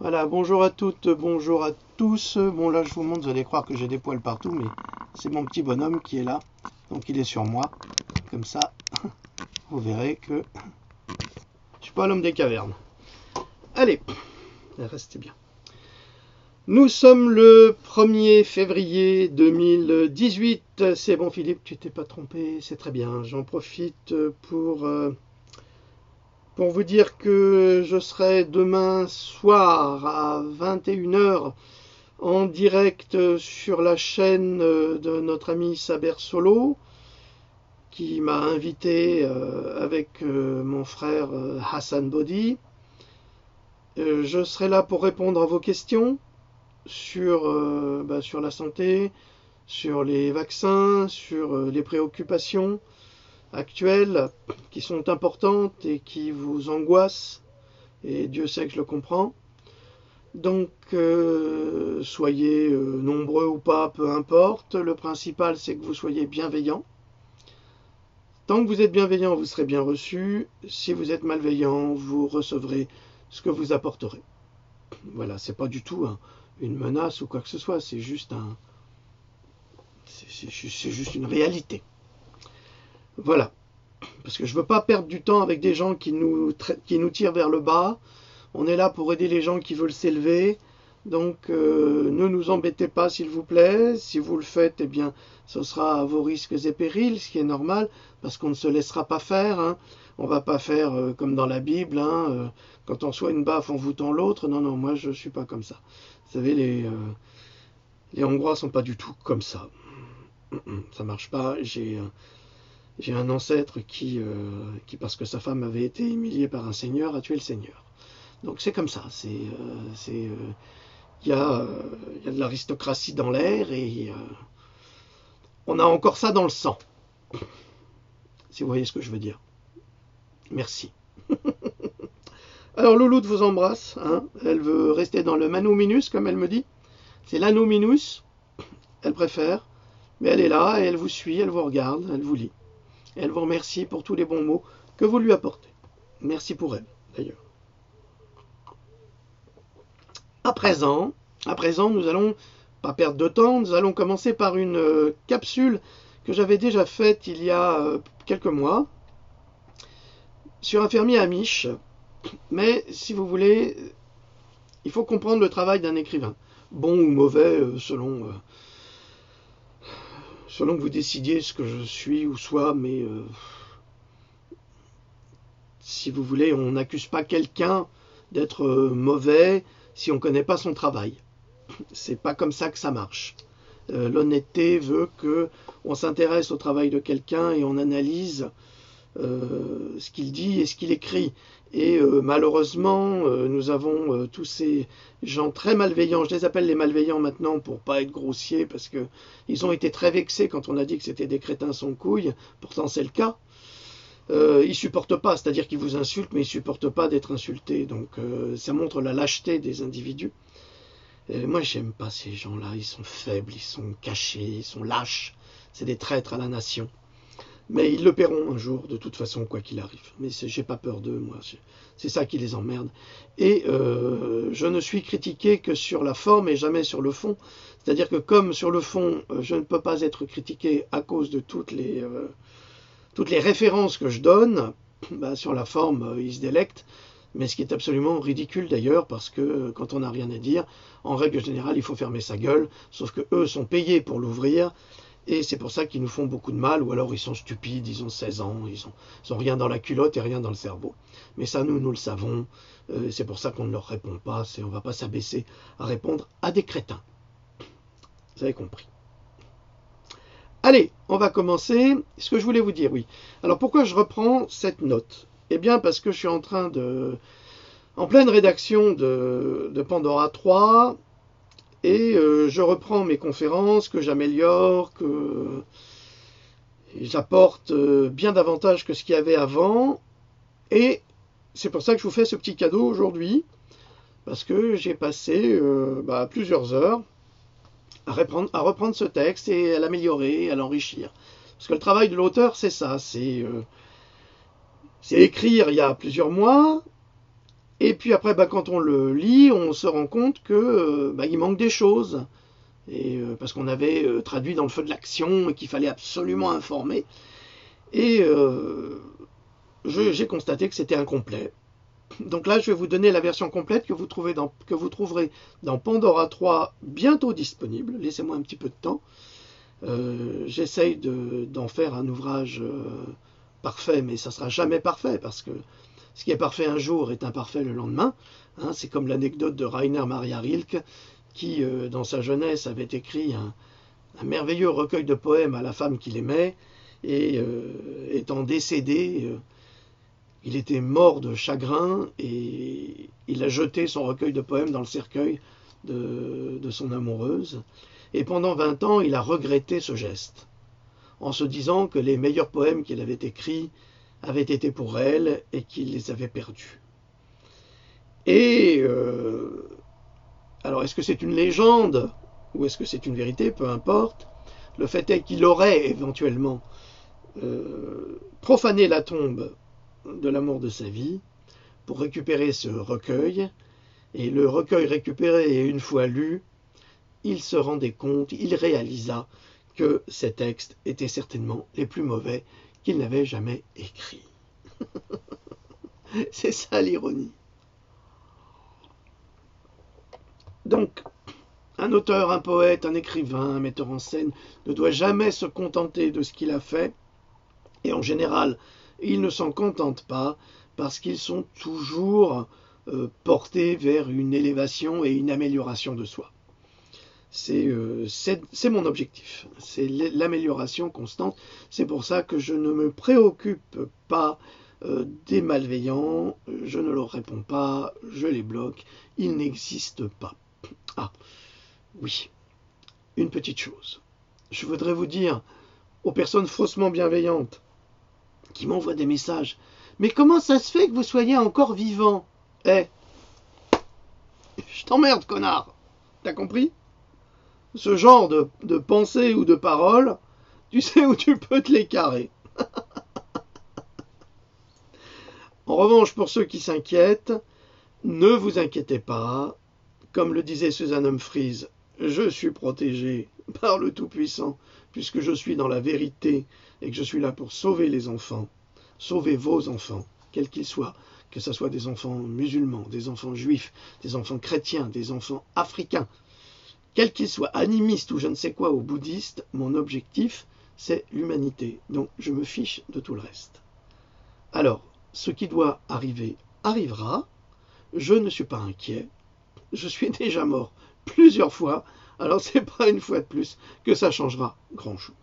Voilà, bonjour à toutes, bonjour à tous. Bon là je vous montre, vous allez croire que j'ai des poils partout, mais c'est mon petit bonhomme qui est là. Donc il est sur moi. Comme ça, vous verrez que je suis pas l'homme des cavernes. Allez, restez bien. Nous sommes le 1er février 2018. C'est bon Philippe, tu t'es pas trompé, c'est très bien. J'en profite pour vous dire que je serai demain soir à 21 h en direct sur la chaîne de notre ami Saber Solo, qui m'a invité avec mon frère Hassan Bodi. Je serai là pour répondre à vos questions sur la santé, sur les vaccins, sur les préoccupations actuelles qui sont importantes et qui vous angoissent, et Dieu sait que je le comprends. Donc, soyez nombreux ou pas, peu importe. Le principal, c'est que vous soyez bienveillants. Tant que vous êtes bienveillant, vous serez bien reçu. Si vous êtes malveillant, vous recevrez ce que vous apporterez. Voilà, c'est pas du tout une menace ou quoi que ce soit. C'est juste c'est juste une réalité. Voilà, parce que je veux pas perdre du temps avec des gens qui nous tirent vers le bas. On est là pour aider les gens qui veulent s'élever. Donc ne nous embêtez pas s'il vous plaît. Si vous le faites, eh bien ce sera à vos risques et périls, ce qui est normal, parce qu'on ne se laissera pas faire. Hein. On ne va pas faire comme dans la Bible, quand on reçoit une baffe, on vous tend l'autre. Non, non, moi je ne suis pas comme ça. Vous savez, les Hongrois sont pas du tout comme ça. Ça marche pas. J'ai un ancêtre qui, parce que sa femme avait été humiliée par un seigneur, a tué le seigneur. Donc c'est comme ça. Il y a de l'aristocratie dans l'air et on a encore ça dans le sang, si vous voyez ce que je veux dire. Merci. Alors Louloute vous embrasse, hein. Elle veut rester dans le Manouminus, comme elle me dit. C'est l'Anouminus, elle préfère, mais elle est là et elle vous suit, elle vous regarde, elle vous lit. Elle vous remercie pour tous les bons mots que vous lui apportez. Merci pour elle, d'ailleurs. À présent, nous allons pas perdre de temps, nous allons commencer par une capsule que j'avais déjà faite il y a quelques mois sur un fermier amish. Mais si vous voulez, il faut comprendre le travail d'un écrivain, bon ou mauvais selon que vous décidiez ce que je suis ou soit, mais si vous voulez, on n'accuse pas quelqu'un d'être mauvais si on ne connaît pas son travail. C'est pas comme ça que ça marche. L'honnêteté veut que on s'intéresse au travail de quelqu'un et on analyse ce qu'il dit et ce qu'il écrit. Et malheureusement, nous avons tous ces gens très malveillants. Je les appelle les malveillants maintenant pour pas être grossier, parce que ils ont été très vexés quand on a dit que c'était des crétins sans couilles. Pourtant, c'est le cas. Ils supportent pas, c'est-à-dire qu'ils vous insultent, mais ils supportent pas d'être insultés. Donc, ça montre la lâcheté des individus. Moi, j'aime pas ces gens-là. Ils sont faibles, ils sont cachés, ils sont lâches. C'est des traîtres à la nation. Mais ils le paieront un jour, de toute façon, quoi qu'il arrive. Mais j'ai pas peur d'eux, moi. C'est ça qui les emmerde. Et je ne suis critiqué que sur la forme et jamais sur le fond. C'est-à-dire que comme sur le fond, je ne peux pas être critiqué à cause de toutes les références que je donne, sur la forme, ils se délectent. Mais ce qui est absolument ridicule d'ailleurs, parce que quand on n'a rien à dire, en règle générale, il faut fermer sa gueule, sauf que eux sont payés pour l'ouvrir, et c'est pour ça qu'ils nous font beaucoup de mal, ou alors ils sont stupides, ils ont 16 ans, ils ont rien dans la culotte et rien dans le cerveau. Mais ça, nous le savons, c'est pour ça qu'on ne leur répond pas, on ne va pas s'abaisser à répondre à des crétins. Vous avez compris. Allez, on va commencer. Ce que je voulais vous dire, oui. Alors pourquoi je reprends cette note ? Eh bien parce que je suis en pleine rédaction de Pandora 3, et je reprends mes conférences, que j'améliore, que j'apporte bien davantage que ce qu'il y avait avant. Et c'est pour ça que je vous fais ce petit cadeau aujourd'hui, parce que j'ai passé plusieurs heures à reprendre ce texte et à l'améliorer, à l'enrichir. Parce que le travail de l'auteur, c'est ça, c'est écrire il y a plusieurs mois, Et puis après, quand on le lit, on se rend compte que il manque des choses. Et, parce qu'on avait traduit dans le feu de l'action et qu'il fallait absolument informer. Et j'ai constaté que c'était incomplet. Donc là, je vais vous donner la version complète que vous trouverez dans Pandora 3, bientôt disponible. Laissez-moi un petit peu de temps. J'essaye d'en faire un ouvrage parfait, mais ça ne sera jamais parfait, parce que ce qui est parfait un jour est imparfait le lendemain. Hein, c'est comme l'anecdote de Rainer Maria Rilke, qui, dans sa jeunesse, avait écrit un merveilleux recueil de poèmes à la femme qu'il aimait, et étant décédé, il était mort de chagrin, et il a jeté son recueil de poèmes dans le cercueil de son amoureuse. Et pendant 20 ans, il a regretté ce geste, en se disant que les meilleurs poèmes qu'il avait écrits avaient été pour elle et qu'il les avait perdus. Et alors, est-ce que c'est une légende ou est-ce que c'est une vérité? Peu importe. Le fait est qu'il aurait éventuellement profané la tombe de l'amour de sa vie pour récupérer ce recueil. Et le recueil récupéré et une fois lu, il se rendait compte, il réalisa que ces textes étaient certainement les plus mauvais qu'il n'avait jamais écrits. C'est ça l'ironie. Donc, un auteur, un poète, un écrivain, un metteur en scène ne doit jamais se contenter de ce qu'il a fait. Et en général, ils ne s'en contentent pas parce qu'ils sont toujours portés vers une élévation et une amélioration de soi. C'est mon objectif, c'est l'amélioration constante. C'est pour ça que je ne me préoccupe pas des malveillants, je ne leur réponds pas, je les bloque, ils n'existent pas. Ah, oui, une petite chose. Je voudrais vous dire aux personnes faussement bienveillantes qui m'envoient des messages, mais comment ça se fait que vous soyez encore vivant? Je t'emmerde, connard. T'as compris? Ce genre de pensée ou de parole, tu sais où tu peux te les carrer. En revanche, pour ceux qui s'inquiètent, ne vous inquiétez pas. Comme le disait Susan Humphries, je suis protégé par le Tout-Puissant, puisque je suis dans la vérité et que je suis là pour sauver les enfants, sauver vos enfants, quels qu'ils soient, que ce soit des enfants musulmans, des enfants juifs, des enfants chrétiens, des enfants africains, quels qu'ils soient, animistes ou je ne sais quoi, ou bouddhistes, mon objectif, c'est l'humanité. Donc je me fiche de tout le reste. Alors, ce qui doit arriver, arrivera. Je ne suis pas inquiet. Je suis déjà mort plusieurs fois, alors c'est pas une fois de plus que ça changera grand-chose.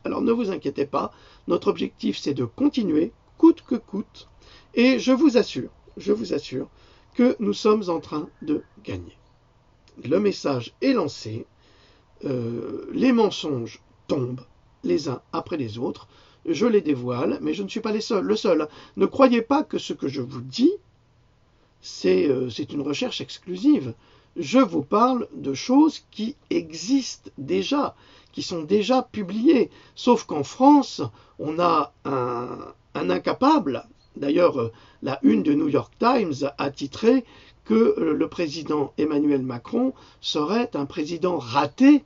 Alors ne vous inquiétez pas, notre objectif c'est de continuer, coûte que coûte, et je vous assure que nous sommes en train de gagner. Le message est lancé, les mensonges tombent les uns après les autres, je les dévoile, mais je ne suis pas le seul. Ne croyez pas que ce que je vous dis, c'est une recherche exclusive. Je vous parle de choses qui existent déjà, qui sont déjà publiées. Sauf qu'en France, on a un incapable. D'ailleurs, la une de New York Times a titré que le président Emmanuel Macron serait un président raté,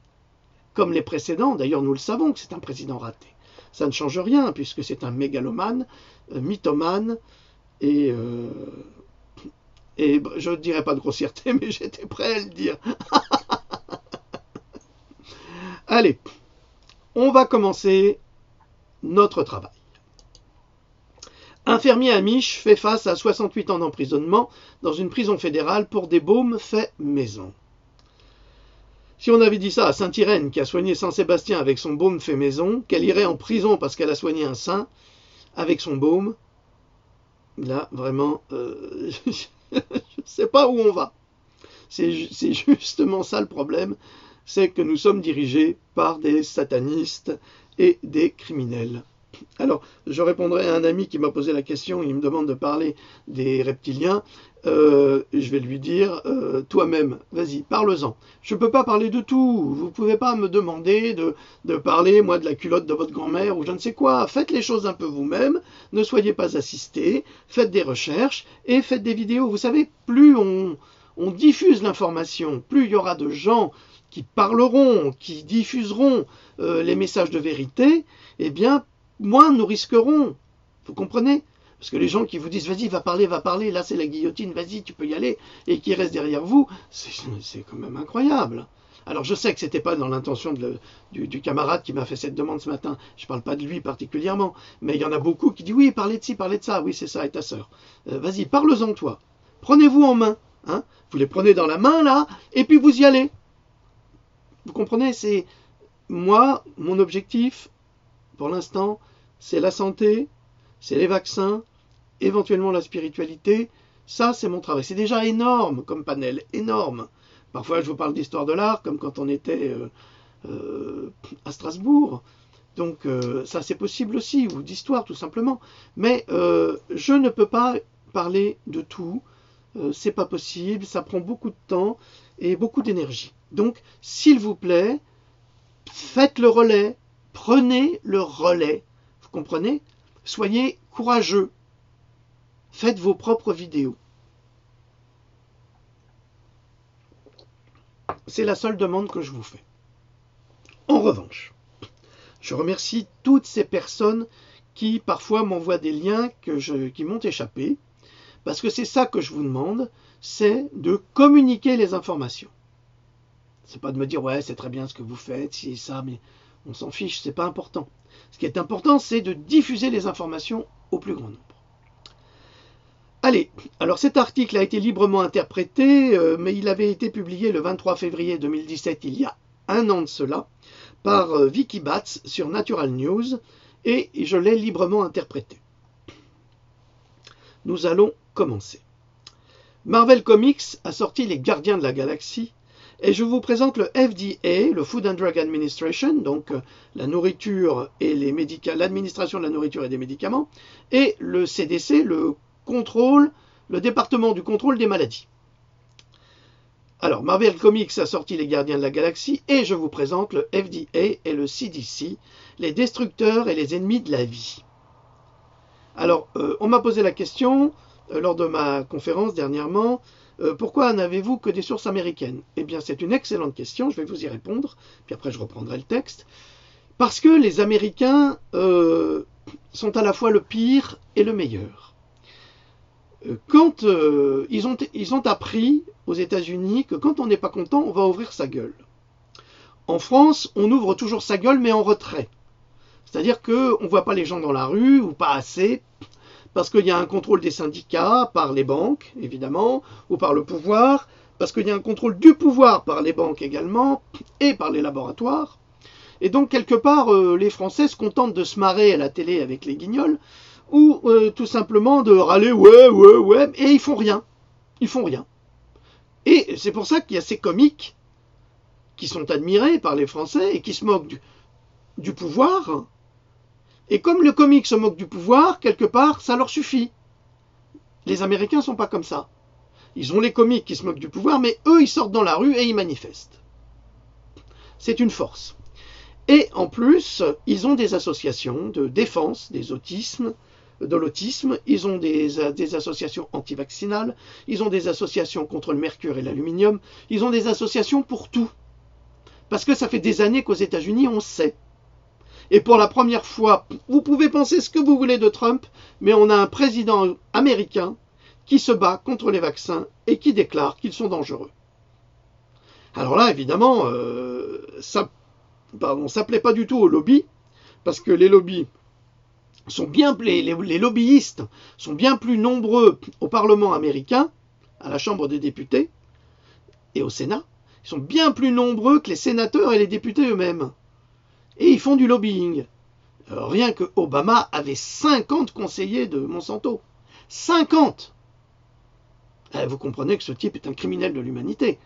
comme les précédents. D'ailleurs, nous le savons que c'est un président raté. Ça ne change rien, puisque c'est un mégalomane, mythomane, et je ne dirais pas de grossièreté, mais j'étais prêt à le dire. Allez, on va commencer notre travail. Un fermier amish fait face à 68 ans d'emprisonnement dans une prison fédérale pour des baumes faits maison. Si on avait dit ça à Saint-Irène, qui a soigné Saint-Sébastien avec son baume fait maison, qu'elle irait en prison parce qu'elle a soigné un saint avec son baume, là, vraiment, je ne sais pas où on va. C'est justement ça le problème, c'est que nous sommes dirigés par des satanistes et des criminels. Alors, je répondrai à un ami qui m'a posé la question, il me demande de parler des reptiliens. Je vais lui dire, toi-même, vas-y, parle-en. Je ne peux pas parler de tout. Vous ne pouvez pas me demander de parler, moi, de la culotte de votre grand-mère ou je ne sais quoi. Faites les choses un peu vous-même, ne soyez pas assistés, faites des recherches et faites des vidéos. Vous savez, plus on diffuse l'information, plus il y aura de gens qui parleront, qui diffuseront les messages de vérité, eh bien, moins nous risquerons. Vous comprenez? Parce que les gens qui vous disent vas-y, va parler, là c'est la guillotine, vas-y, tu peux y aller, et qui restent derrière vous, c'est quand même incroyable. Alors je sais que c'était pas dans l'intention du camarade qui m'a fait cette demande ce matin, je parle pas de lui particulièrement, mais il y en a beaucoup qui disent oui, parlez de ci, parlez de ça, oui c'est ça, et ta sœur. Vas-y, parle-en toi. Prenez-vous en main. Hein, vous les prenez dans la main là, et puis vous y allez. Vous comprenez? C'est moi, mon objectif, pour l'instant, c'est la santé, c'est les vaccins, éventuellement la spiritualité. Ça, c'est mon travail. C'est déjà énorme comme panel, énorme. Parfois, je vous parle d'histoire de l'art, comme quand on était à Strasbourg. Donc, ça, c'est possible aussi, ou d'histoire, tout simplement. Mais je ne peux pas parler de tout. C'est pas possible, ça prend beaucoup de temps et beaucoup d'énergie. Donc, s'il vous plaît, faites le relais, prenez le relais. Vous comprenez? Soyez courageux. Faites vos propres vidéos. C'est la seule demande que je vous fais. En revanche, je remercie toutes ces personnes qui parfois m'envoient des liens qui m'ont échappé, parce que c'est ça que je vous demande, c'est de communiquer les informations. C'est pas de me dire ouais c'est très bien ce que vous faites, si et ça, mais on s'en fiche, c'est pas important. Ce qui est important, c'est de diffuser les informations au plus grand nombre. Allez, alors cet article a été librement interprété, mais il avait été publié le 23 février 2017, il y a un an de cela, par Vicky Batts sur Natural News, et je l'ai librement interprété. Nous allons commencer. Marvel Comics a sorti Les Gardiens de la Galaxie, et je vous présente le FDA, le Food and Drug Administration, donc la nourriture et l'administration de la nourriture et des médicaments, et le CDC, le département du contrôle des maladies. Alors, Marvel Comics a sorti Les Gardiens de la Galaxie, et je vous présente le FDA et le CDC, les destructeurs et les ennemis de la vie. Alors, on m'a posé la question lors de ma conférence dernièrement, pourquoi n'avez-vous que des sources américaines? Eh bien, c'est une excellente question, je vais vous y répondre, puis après je reprendrai le texte. Parce que les Américains sont à la fois le pire et le meilleur. Quand ils ont appris aux États-Unis que quand on n'est pas content, on va ouvrir sa gueule. En France, on ouvre toujours sa gueule, mais en retrait. C'est-à-dire qu'on ne voit pas les gens dans la rue, ou pas assez, parce qu'il y a un contrôle des syndicats par les banques, évidemment, ou par le pouvoir, parce qu'il y a un contrôle du pouvoir par les banques également, et par les laboratoires. Et donc, quelque part, les Français se contentent de se marrer à la télé avec les guignols, ou tout simplement de râler « ouais », et ils font rien. Ils font rien. Et c'est pour ça qu'il y a ces comiques qui sont admirés par les Français et qui se moquent du pouvoir. Et comme le comique se moque du pouvoir, quelque part, ça leur suffit. Les Américains ne sont pas comme ça. Ils ont les comiques qui se moquent du pouvoir, mais eux, ils sortent dans la rue et ils manifestent. C'est une force. Et en plus, ils ont des associations de défense de l'autisme, ils ont des associations anti-vaccinales, ils ont des associations contre le mercure et l'aluminium, ils ont des associations pour tout. Parce que ça fait des années qu'aux États-Unis, on sait. Et pour la première fois, vous pouvez penser ce que vous voulez de Trump, mais on a un président américain qui se bat contre les vaccins et qui déclare qu'ils sont dangereux. Alors là, évidemment, ça ne plaît pas du tout aux lobbies, parce que les lobbies sont les lobbyistes sont bien plus nombreux au Parlement américain, à la Chambre des députés et au Sénat. Ils sont bien plus nombreux que les sénateurs et les députés eux-mêmes. Et ils font du lobbying. Rien que Obama avait 50 conseillers de Monsanto. 50 ! Vous comprenez que ce type est un criminel de l'humanité.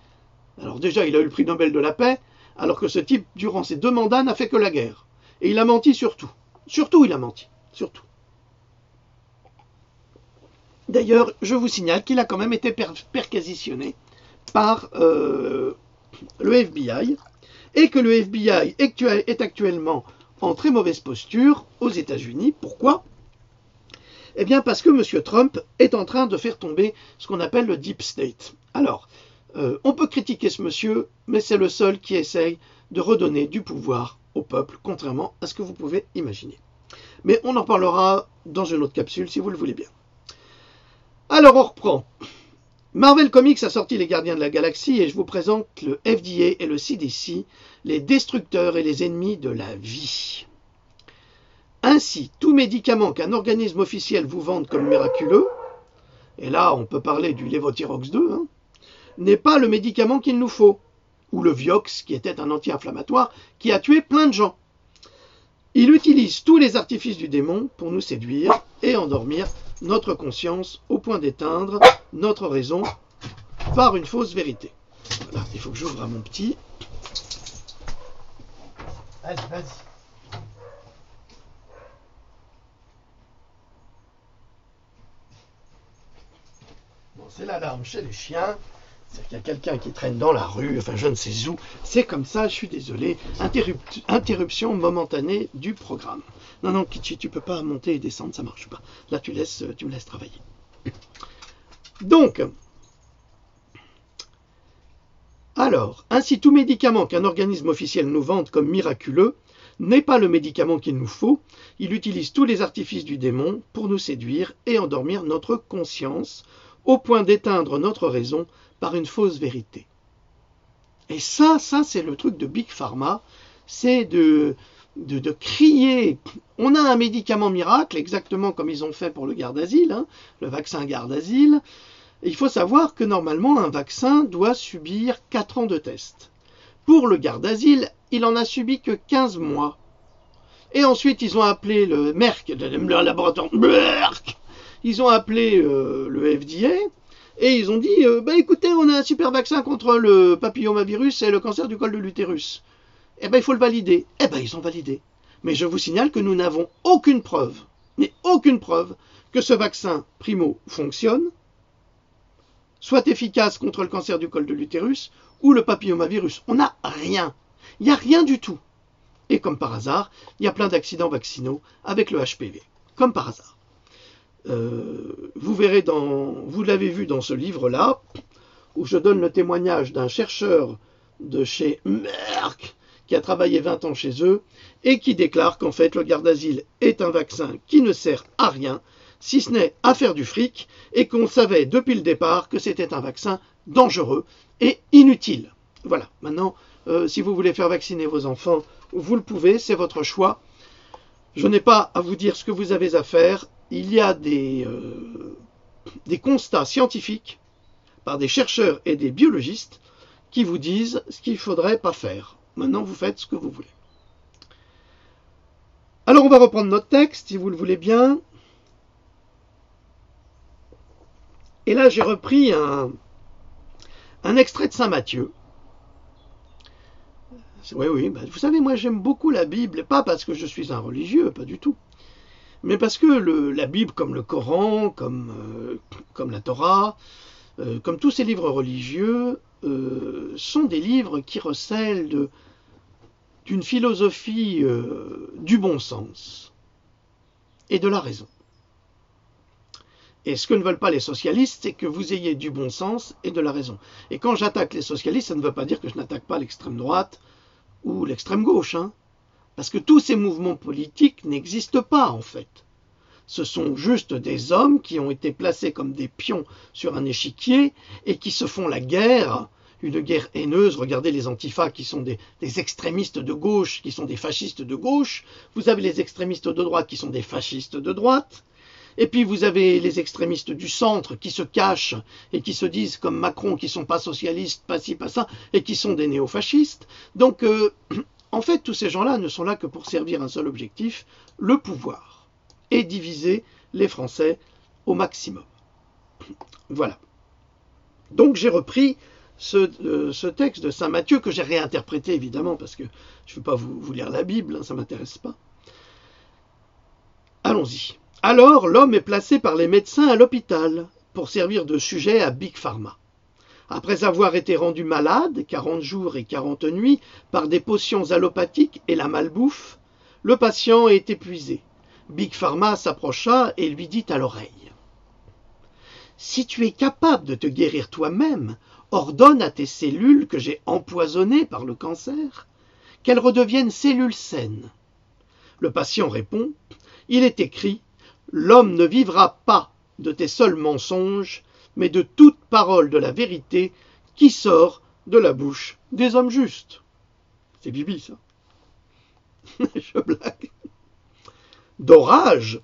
Alors déjà, il a eu le prix Nobel de la paix, alors que ce type, durant ses 2 mandats, n'a fait que la guerre. Et il a menti sur tout. Surtout, il a menti. Surtout. D'ailleurs, je vous signale qu'il a quand même été perquisitionné par le FBI et que le FBI est actuellement en très mauvaise posture aux États-Unis. Pourquoi ? Eh bien parce que M. Trump est en train de faire tomber ce qu'on appelle le Deep State. Alors, on peut critiquer ce monsieur, mais c'est le seul qui essaye de redonner du pouvoir au peuple, contrairement à ce que vous pouvez imaginer. Mais on en parlera dans une autre capsule, si vous le voulez bien. Alors, on reprend. Marvel Comics a sorti Les Gardiens de la Galaxie et je vous présente le FDA et le CDC, les destructeurs et les ennemis de la vie. Ainsi, tout médicament qu'un organisme officiel vous vende comme miraculeux, et là on peut parler du Levothyrox 2, n'est pas le médicament qu'il nous faut, ou le Vioxx qui était un anti-inflammatoire qui a tué plein de gens. Il utilise tous les artifices du démon pour nous séduire et endormir notre conscience au point d'éteindre notre raison par une fausse vérité. Voilà, il faut que j'ouvre à mon petit. Vas-y. Bon, c'est l'alarme chez les chiens. C'est qu'il y a quelqu'un qui traîne dans la rue, enfin je ne sais où. C'est comme ça, je suis désolé. Interruption momentanée du programme. Non, Kichi, tu peux pas monter et descendre, ça marche pas. Là, tu me laisses travailler. Donc, alors, ainsi tout médicament qu'un organisme officiel nous vende comme miraculeux n'est pas le médicament qu'il nous faut. Il utilise tous les artifices du démon pour nous séduire et endormir notre conscience au point d'éteindre notre raison par une fausse vérité. Et ça c'est le truc de Big Pharma, c'est de crier, on a un médicament miracle, exactement comme ils ont fait pour le Gardasil, le vaccin Gardasil. Il faut savoir que normalement un vaccin doit subir 4 ans de test. Pour le Gardasil, il en a subi que 15 mois. Et ensuite ils ont appelé le Merck, le laboratoire Merck, ils ont appelé le FDA, et ils ont dit, écoutez, on a un super vaccin contre le papillomavirus et le cancer du col de l'utérus. Il faut le valider. Ils ont validé. Mais je vous signale que nous n'avons aucune preuve, mais aucune preuve, que ce vaccin, primo, fonctionne, soit efficace contre le cancer du col de l'utérus ou le papillomavirus. On n'a rien. Il n'y a rien du tout. Et comme par hasard, il y a plein d'accidents vaccinaux avec le HPV. Comme par hasard. Vous verrez vous l'avez vu dans ce livre-là, où je donne le témoignage d'un chercheur de chez Merck qui a travaillé 20 ans chez eux et qui déclare qu'en fait le Gardasil est un vaccin qui ne sert à rien, si ce n'est à faire du fric, et qu'on savait depuis le départ que c'était un vaccin dangereux et inutile. Voilà, maintenant, si vous voulez faire vacciner vos enfants, vous le pouvez, c'est votre choix. Je n'ai pas à vous dire ce que vous avez à faire. Il y a des constats scientifiques par des chercheurs et des biologistes qui vous disent ce qu'il ne faudrait pas faire. Maintenant, vous faites ce que vous voulez. Alors, on va reprendre notre texte, si vous le voulez bien. Et là, j'ai repris un extrait de Saint Matthieu. Oui, vous savez, moi j'aime beaucoup la Bible, pas parce que je suis un religieux, pas du tout, mais parce que la Bible, comme le Coran, comme la Torah, comme tous ces livres religieux, sont des livres qui recèlent d'une philosophie du bon sens et de la raison. Et ce que ne veulent pas les socialistes, c'est que vous ayez du bon sens et de la raison. Et quand j'attaque les socialistes, ça ne veut pas dire que je n'attaque pas l'extrême droite ou l'extrême gauche, parce que tous ces mouvements politiques n'existent pas en fait. Ce sont juste des hommes qui ont été placés comme des pions sur un échiquier et qui se font la guerre, une guerre haineuse. Regardez les antifas qui sont des extrémistes de gauche, qui sont des fascistes de gauche. Vous avez les extrémistes de droite qui sont des fascistes de droite. Et puis vous avez les extrémistes du centre qui se cachent et qui se disent comme Macron qui ne sont pas socialistes, pas ci, pas ça, et qui sont des néofascistes. Donc en fait tous ces gens-là ne sont là que pour servir un seul objectif, le pouvoir, et diviser les Français au maximum. Voilà. Donc j'ai repris ce texte de Saint Matthieu que j'ai réinterprété évidemment parce que je ne veux pas vous lire la Bible, ça ne m'intéresse pas. Allons-y. Alors, l'homme est placé par les médecins à l'hôpital pour servir de sujet à Big Pharma. Après avoir été rendu malade, 40 jours et 40 nuits, par des potions allopathiques et la malbouffe, le patient est épuisé. Big Pharma s'approcha et lui dit à l'oreille: « Si tu es capable de te guérir toi-même, ordonne à tes cellules que j'ai empoisonnées par le cancer, qu'elles redeviennent cellules saines. » Le patient répond: « Il est écrit, l'homme ne vivra pas de tes seuls mensonges, mais de toute parole de la vérité qui sort de la bouche des hommes justes. » C'est Bibi, ça. Je blague. D'orage,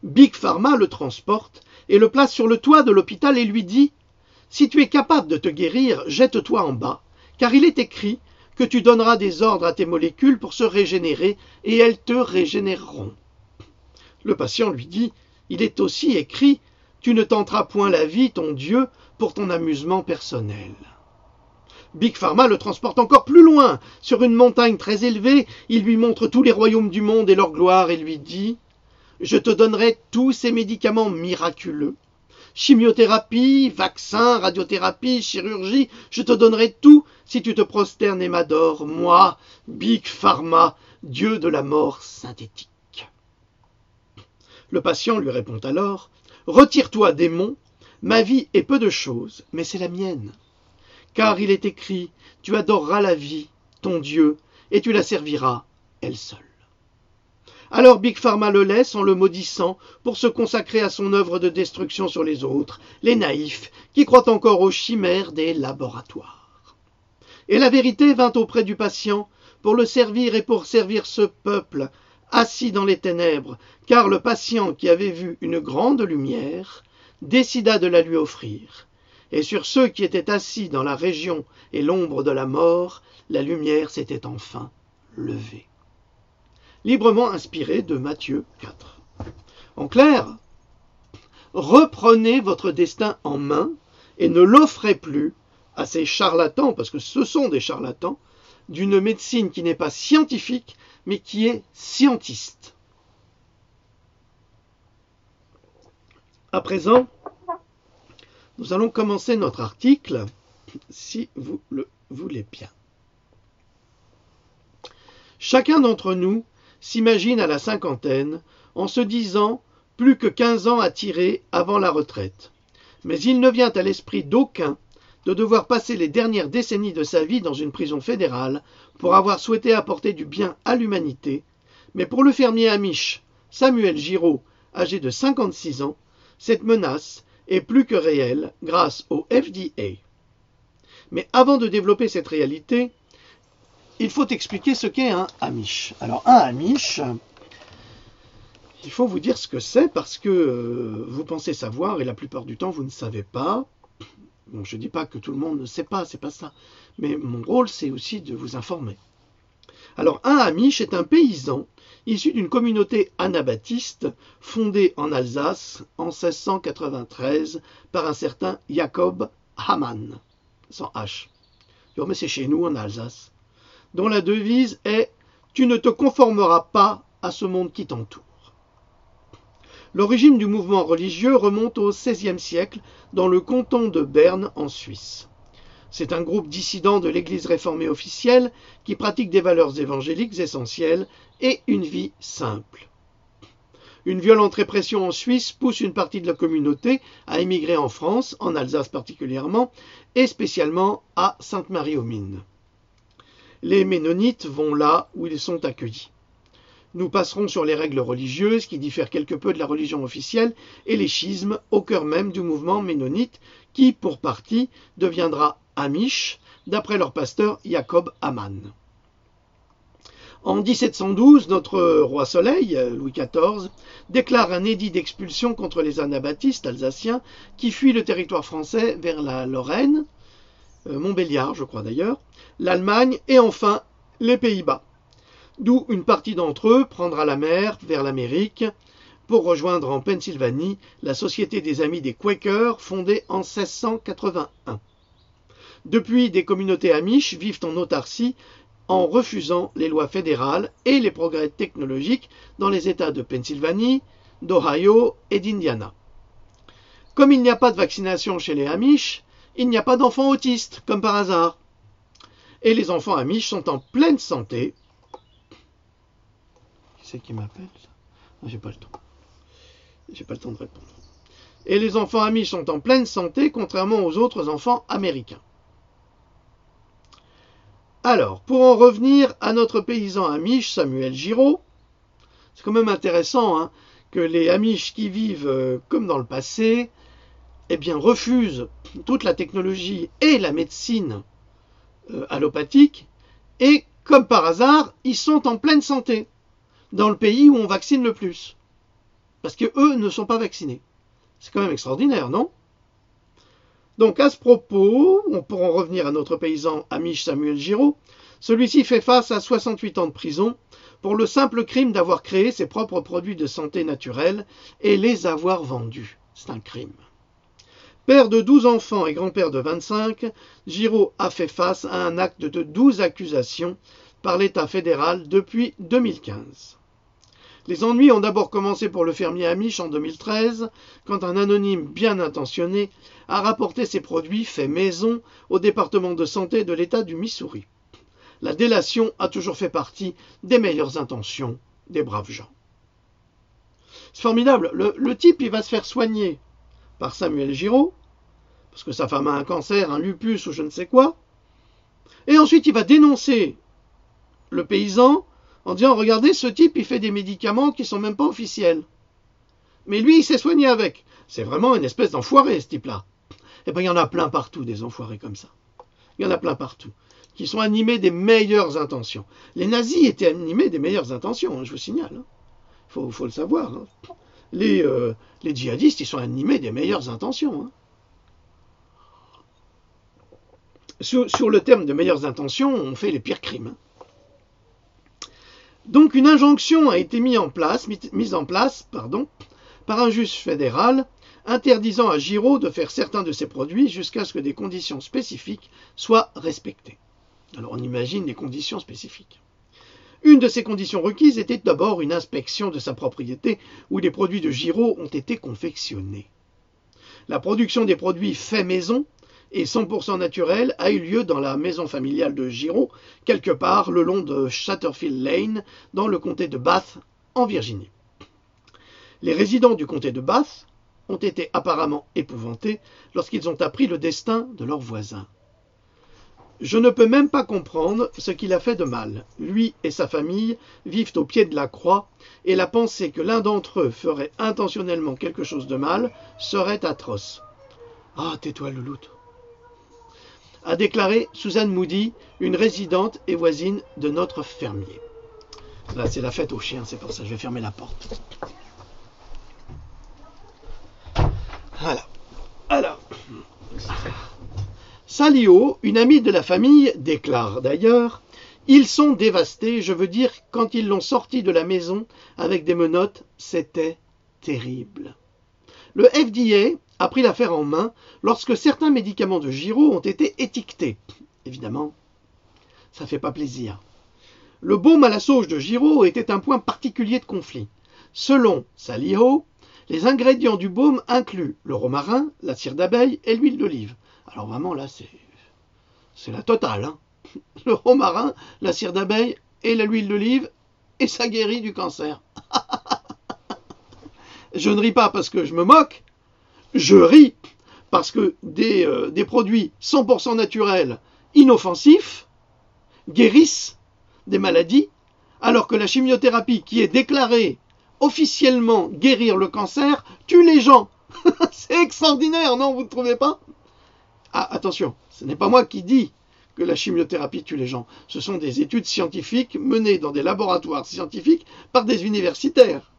Big Pharma le transporte et le place sur le toit de l'hôpital et lui dit: « Si tu es capable de te guérir, jette-toi en bas, car il est écrit que tu donneras des ordres à tes molécules pour se régénérer, et elles te régénéreront. » Le patient lui dit: « Il est aussi écrit, tu ne tenteras point la vie, ton Dieu, pour ton amusement personnel. » Big Pharma le transporte encore plus loin. Sur une montagne très élevée, il lui montre tous les royaumes du monde et leur gloire et lui dit: « Je te donnerai tous ces médicaments miraculeux. Chimiothérapie, vaccins, radiothérapie, chirurgie, je te donnerai tout si tu te prosternes et m'adores, moi, Big Pharma, dieu de la mort synthétique. » Le patient lui répond alors: « Retire-toi, démon, ma vie est peu de choses, mais c'est la mienne. Car il est écrit, tu adoreras la vie, ton Dieu, et tu la serviras, elle seule. » Alors Big Pharma le laisse en le maudissant pour se consacrer à son œuvre de destruction sur les autres, les naïfs, qui croient encore aux chimères des laboratoires. Et la vérité vint auprès du patient pour le servir et pour servir ce peuple, assis dans les ténèbres, car le patient qui avait vu une grande lumière décida de la lui offrir. Et sur ceux qui étaient assis dans la région et l'ombre de la mort, la lumière s'était enfin levée. Librement inspiré de Matthieu 4. En clair, reprenez votre destin en main et ne l'offrez plus à ces charlatans, parce que ce sont des charlatans, d'une médecine qui n'est pas scientifique, mais qui est scientiste. À présent, nous allons commencer notre article, si vous le voulez bien. Chacun d'entre nous s'imagine à la cinquantaine en se disant plus que 15 ans à tirer avant la retraite. Mais il ne vient à l'esprit d'aucun de devoir passer les dernières décennies de sa vie dans une prison fédérale pour avoir souhaité apporter du bien à l'humanité, mais pour le fermier amish Samuel Giraud, âgé de 56 ans, cette menace est plus que réelle grâce au FDA. Mais avant de développer cette réalité, il faut expliquer ce qu'est un amish. Alors un amish, il faut vous dire ce que c'est parce que vous pensez savoir et la plupart du temps vous ne savez pas. Bon, je ne dis pas que tout le monde ne sait pas, c'est pas ça. Mais mon rôle, c'est aussi de vous informer. Alors, un amish est un paysan issu d'une communauté anabaptiste fondée en Alsace en 1693 par un certain Jacob Hamann, sans H. Mais c'est chez nous en Alsace, dont la devise est « Tu ne te conformeras pas à ce monde qui t'entoure ». L'origine du mouvement religieux remonte au XVIe siècle dans le canton de Berne en Suisse. C'est un groupe dissident de l'Église réformée officielle qui pratique des valeurs évangéliques essentielles et une vie simple. Une violente répression en Suisse pousse une partie de la communauté à émigrer en France, en Alsace particulièrement, et spécialement à Sainte-Marie-aux-Mines. Les Ménonites vont là où ils sont accueillis. Nous passerons sur les règles religieuses qui diffèrent quelque peu de la religion officielle et les schismes au cœur même du mouvement ménonite qui, pour partie, deviendra Amish, d'après leur pasteur Jacob Hamann. En 1712, notre roi Soleil, Louis XIV, déclare un édit d'expulsion contre les anabaptistes alsaciens qui fuient le territoire français vers la Lorraine, Montbéliard je crois d'ailleurs, l'Allemagne et enfin les Pays-Bas. D'où une partie d'entre eux prendra la mer vers l'Amérique pour rejoindre en Pennsylvanie la Société des Amis des Quakers fondée en 1681. Depuis, des communautés amish vivent en autarcie en refusant les lois fédérales et les progrès technologiques dans les États de Pennsylvanie, d'Ohio et d'Indiana. Comme il n'y a pas de vaccination chez les Amish, il n'y a pas d'enfants autistes, comme par hasard. Et les enfants Amish sont en pleine santé. Qui c'est qui m'appelle ça? J'ai pas le temps. J'ai pas le temps de répondre. Et les enfants Amish sont en pleine santé, contrairement aux autres enfants américains. Alors, pour en revenir à notre paysan Amish, Samuel Giraud, c'est quand même intéressant hein, que les Amish qui vivent comme dans le passé, eh bien, refusent toute la technologie et la médecine allopathique, et comme par hasard, ils sont en pleine santé, dans le pays où on vaccine le plus. Parce qu'eux ne sont pas vaccinés. C'est quand même extraordinaire, non? Donc à ce propos, on pourra en revenir à notre paysan Amish Samuel Giraud. Celui-ci fait face à 68 ans de prison pour le simple crime d'avoir créé ses propres produits de santé naturelle et les avoir vendus. C'est un crime. Père de 12 enfants et grand-père de 25, Giraud a fait face à un acte de 12 accusations par l'État fédéral depuis 2015. Les ennuis ont d'abord commencé pour le fermier Amish en 2013, quand un anonyme bien intentionné a rapporté ses produits faits maison au département de santé de l'État du Missouri. La délation a toujours fait partie des meilleures intentions des braves gens. C'est formidable, le type il va se faire soigner par Samuel Giraud, parce que sa femme a un cancer, un lupus ou je ne sais quoi, et ensuite il va dénoncer le paysan en disant, regardez, ce type, il fait des médicaments qui ne sont même pas officiels. Mais lui, il s'est soigné avec. C'est vraiment une espèce d'enfoiré, ce type-là. Eh bien, il y en a plein partout, des enfoirés comme ça. Il y en a plein partout, qui sont animés des meilleures intentions. Les nazis étaient animés des meilleures intentions, hein, je vous signale. Il faut le savoir. Hein. Les djihadistes, ils sont animés des meilleures intentions. Hein. Sur le terme de meilleures intentions, on fait les pires crimes. Hein. Donc une injonction a été mise en place par un juge fédéral interdisant à Giraud de faire certains de ses produits jusqu'à ce que des conditions spécifiques soient respectées. Alors on imagine des conditions spécifiques. Une de ces conditions requises était d'abord une inspection de sa propriété où les produits de Giraud ont été confectionnés. La production des produits faits maison et 100% naturel a eu lieu dans la maison familiale de Giraud, quelque part le long de Chatterfield Lane, dans le comté de Bath, en Virginie. Les résidents du comté de Bath ont été apparemment épouvantés lorsqu'ils ont appris le destin de leurs voisins. Je ne peux même pas comprendre ce qu'il a fait de mal. Lui et sa famille vivent au pied de la croix, et la pensée que l'un d'entre eux ferait intentionnellement quelque chose de mal serait atroce. Ah, tais-toi, louloute, a déclaré Susan Moody, une résidente et voisine de notre fermier. Là, c'est la fête aux chiens, c'est pour ça que je vais fermer la porte. Voilà. Alors, Sally O, une amie de la famille, déclare d'ailleurs « Ils sont dévastés, je veux dire, quand ils l'ont sorti de la maison avec des menottes, c'était terrible. » Le FDA a pris l'affaire en main lorsque certains médicaments de Giraud ont été étiquetés. Évidemment, ça ne fait pas plaisir. Le baume à la sauge de Giraud était un point particulier de conflit. Selon Sally O, les ingrédients du baume incluent le romarin, la cire d'abeille et l'huile d'olive. Alors vraiment là, c'est la totale. Hein. Le romarin, la cire d'abeille et l'huile d'olive, et ça guérit du cancer. Je ne ris pas parce que je me moque, je ris parce que des produits 100% naturels, inoffensifs, guérissent des maladies, alors que la chimiothérapie qui est déclarée officiellement guérir le cancer tue les gens. C'est extraordinaire, non, vous ne trouvez pas? Ah, attention, ce n'est pas moi qui dis que la chimiothérapie tue les gens. Ce sont des études scientifiques menées dans des laboratoires scientifiques par des universitaires.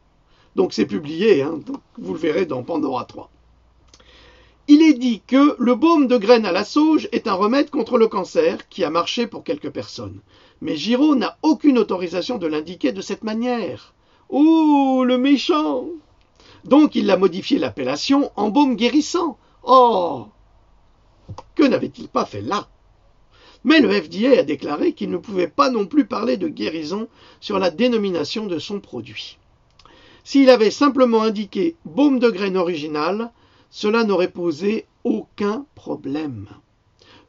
Donc c'est publié, hein, donc vous le verrez dans Pandora 3. Il est dit que le baume de graines à la sauge est un remède contre le cancer qui a marché pour quelques personnes. Mais Giraud n'a aucune autorisation de l'indiquer de cette manière. Oh, le méchant! Donc il a modifié l'appellation en baume guérissant. Oh! Que n'avait-il pas fait là? Mais le FDA a déclaré qu'il ne pouvait pas non plus parler de guérison sur la dénomination de son produit. S'il avait simplement indiqué baume de graines original, cela n'aurait posé aucun problème.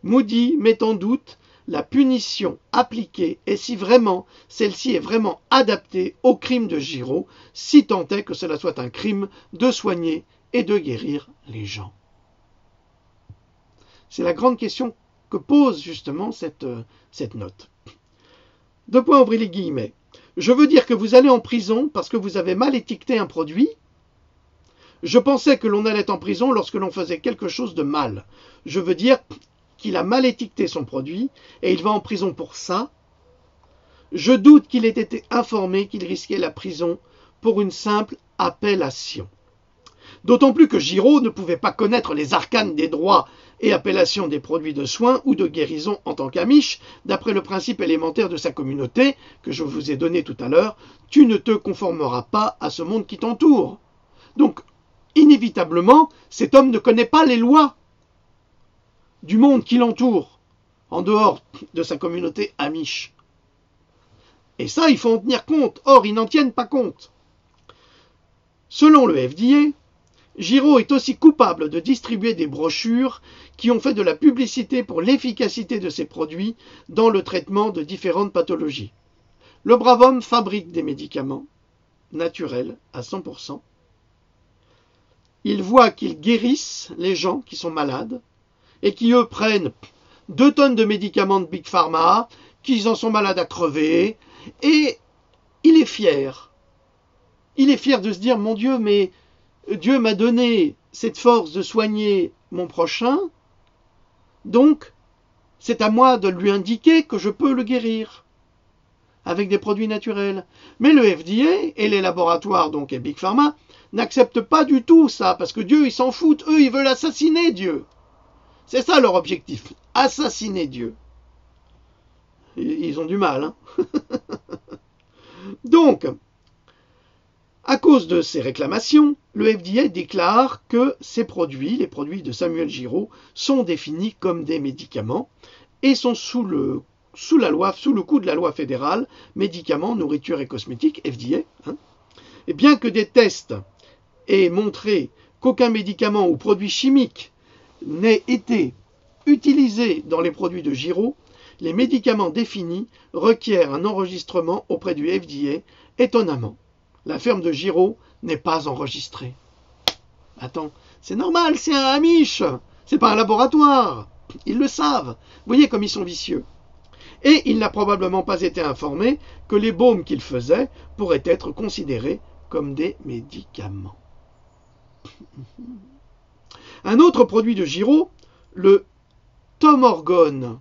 Moody met en doute la punition appliquée et si vraiment celle-ci est vraiment adaptée au crime de Giraud, si tant est que cela soit un crime de soigner et de guérir les gens. C'est la grande question que pose justement cette note. Deux points, ouvrez les guillemets. Je veux dire que vous allez en prison parce que vous avez mal étiqueté un produit. Je pensais que l'on allait en prison lorsque l'on faisait quelque chose de mal. Je veux dire qu'il a mal étiqueté son produit et il va en prison pour ça. Je doute qu'il ait été informé qu'il risquait la prison pour une simple appellation. D'autant plus que Giraud ne pouvait pas connaître les arcanes des droits et appellations des produits de soins ou de guérison en tant qu'amiche, d'après le principe élémentaire de sa communauté, que je vous ai donné tout à l'heure, tu ne te conformeras pas à ce monde qui t'entoure. Donc, inévitablement, cet homme ne connaît pas les lois du monde qui l'entoure, en dehors de sa communauté amiche. Et ça, il faut en tenir compte. Or, ils n'en tiennent pas compte. Selon le FDA, Giraud est aussi coupable de distribuer des brochures qui ont fait de la publicité pour l'efficacité de ses produits dans le traitement de différentes pathologies. Le brave homme fabrique des médicaments naturels à 100%. Il voit qu'ils guérissent les gens qui sont malades et qui, eux, prennent 2 tonnes de médicaments de Big Pharma, qu'ils en sont malades à crever, et il est fier. Il est fier de se dire, mon Dieu, mais Dieu m'a donné cette force de soigner mon prochain, donc c'est à moi de lui indiquer que je peux le guérir avec des produits naturels. Mais le FDA et les laboratoires, donc et Big Pharma, n'acceptent pas du tout ça, parce que Dieu, ils s'en foutent. Eux, ils veulent assassiner Dieu. C'est ça leur objectif, assassiner Dieu. Ils ont du mal, hein. Donc, à cause de ces réclamations, le FDA déclare que ces produits, les produits de Samuel Giraud, sont définis comme des médicaments et sont sous le coup de la loi fédérale médicaments, nourriture et cosmétiques, FDA. Et bien que des tests aient montré qu'aucun médicament ou produit chimique n'ait été utilisé dans les produits de Giraud, les médicaments définis requièrent un enregistrement auprès du FDA. Étonnamment, la ferme de Giraud n'est pas enregistrée. Attends, c'est normal, c'est un amiche, c'est pas un laboratoire. Ils le savent. Vous voyez comme ils sont vicieux. Et il n'a probablement pas été informé que les baumes qu'il faisait pourraient être considérés comme des médicaments. Un autre produit de Giraud, le Tomorgone.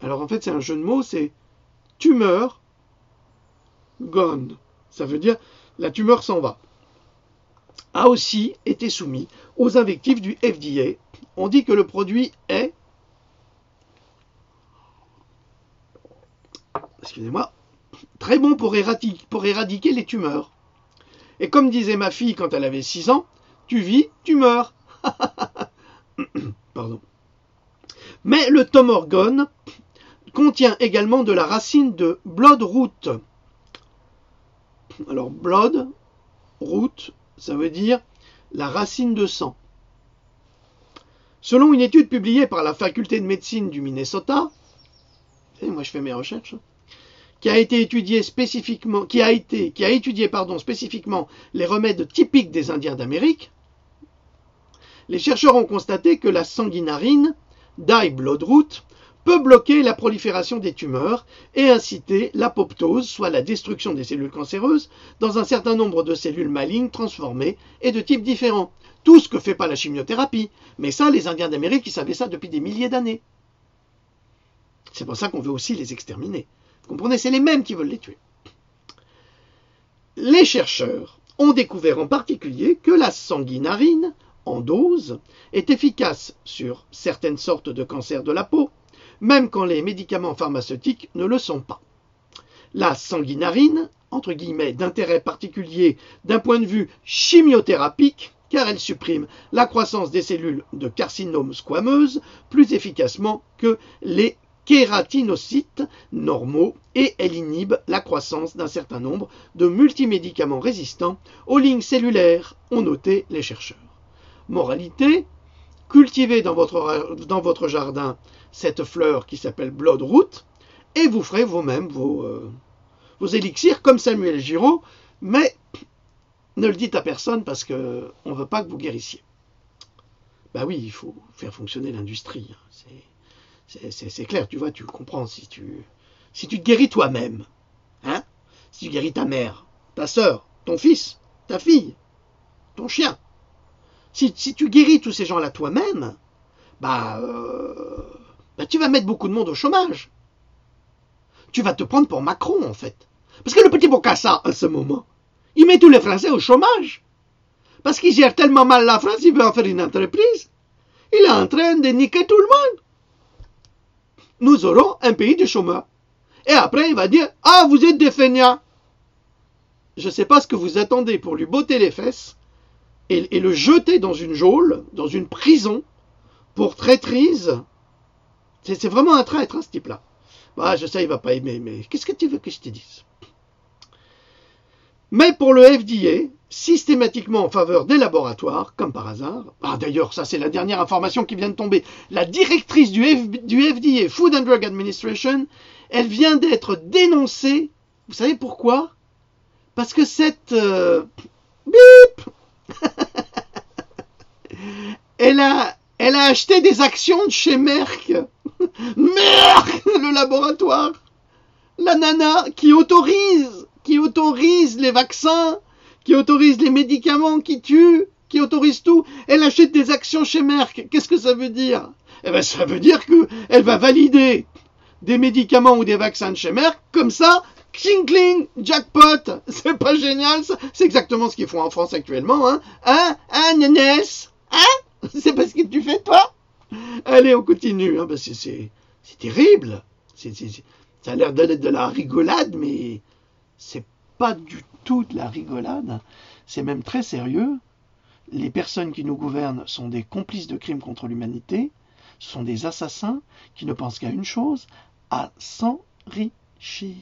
Alors en fait c'est un jeu de mots, c'est tumeur gone. Ça veut dire la tumeur s'en va. A aussi été soumis aux invectives du FDA. On dit que le produit est, excusez-moi, très bon pour éradiquer les tumeurs. Et comme disait ma fille quand elle avait 6 ans, tu vis, tu meurs. Pardon. Mais le Tomorgone contient également de la racine de bloodroot. Alors bloodroot, ça veut dire la racine de sang. Selon une étude publiée par la faculté de médecine du Minnesota, moi je fais mes recherches, qui a étudié spécifiquement les remèdes typiques des Indiens d'Amérique, les chercheurs ont constaté que la sanguinarine, di-bloodroot, peut bloquer la prolifération des tumeurs et inciter l'apoptose, soit la destruction des cellules cancéreuses, dans un certain nombre de cellules malignes transformées et de types différents. Tout ce que fait pas la chimiothérapie. Mais ça, les Indiens d'Amérique, ils savaient ça depuis des milliers d'années. C'est pour ça qu'on veut aussi les exterminer. Vous comprenez, c'est les mêmes qui veulent les tuer. Les chercheurs ont découvert en particulier que la sanguinarine, en dose, est efficace sur certaines sortes de cancers de la peau, même quand les médicaments pharmaceutiques ne le sont pas. La sanguinarine, entre guillemets, d'intérêt particulier d'un point de vue chimiothérapique, car elle supprime la croissance des cellules de carcinome squameuses plus efficacement que les kératinocytes normaux et elle inhibe la croissance d'un certain nombre de multimédicaments résistants aux lignes cellulaires, ont noté les chercheurs. Moralité, cultivez dans votre jardin cette fleur qui s'appelle Bloodroot et vous ferez vous-même vos élixirs comme Samuel Giraud, mais ne le dites à personne parce qu'on ne veut pas que vous guérissiez. Ben oui, il faut faire fonctionner l'industrie. C'est clair, tu vois, tu comprends. Si tu te guéris toi-même, hein, si tu guéris ta mère, ta sœur, ton fils, ta fille, ton chien, si tu guéris tous ces gens-là toi-même, tu vas mettre beaucoup de monde au chômage. Tu vas te prendre pour Macron, en fait. Parce que le petit Bokassa, à ce moment, il met tous les Français au chômage. Parce qu'il gère tellement mal la France, il veut en faire une entreprise. Il est en train de niquer tout le monde. Nous aurons un pays de chômeurs. Et après, il va dire « Ah, vous êtes des feignants !» Je ne sais pas ce que vous attendez pour lui botter les fesses et le jeter dans une geôle, dans une prison, pour traîtrise. C'est vraiment un traître, hein, ce type-là. Je sais, il ne va pas aimer, mais qu'est-ce que tu veux que je te dise? Mais pour le FDA, systématiquement en faveur des laboratoires, comme par hasard, d'ailleurs, ça c'est la dernière information qui vient de tomber, la directrice du FDA, Food and Drug Administration, elle vient d'être dénoncée. Vous savez pourquoi? Parce que cette... bip elle a acheté des actions de chez Merck. Merck, le laboratoire. La nana qui autorise les vaccins, qui autorise les médicaments qui tuent, qui autorise tout. Elle achète des actions chez Merck. Qu'est-ce que ça veut dire? Eh bien, ça veut dire qu'elle va valider des médicaments ou des vaccins de chez Merck, comme ça, cling cling, jackpot. C'est pas génial, ça? C'est exactement ce qu'ils font en France actuellement, hein? Nénès? Hein? C'est pas ce que tu fais, toi? Allez, on continue, hein? C'est terrible. Ça a l'air d'être de la rigolade, mais c'est pas du tout de la rigolade. C'est même très sérieux. Les personnes qui nous gouvernent sont des complices de crimes contre l'humanité, sont des assassins qui ne pensent qu'à une chose, à s'enrichir.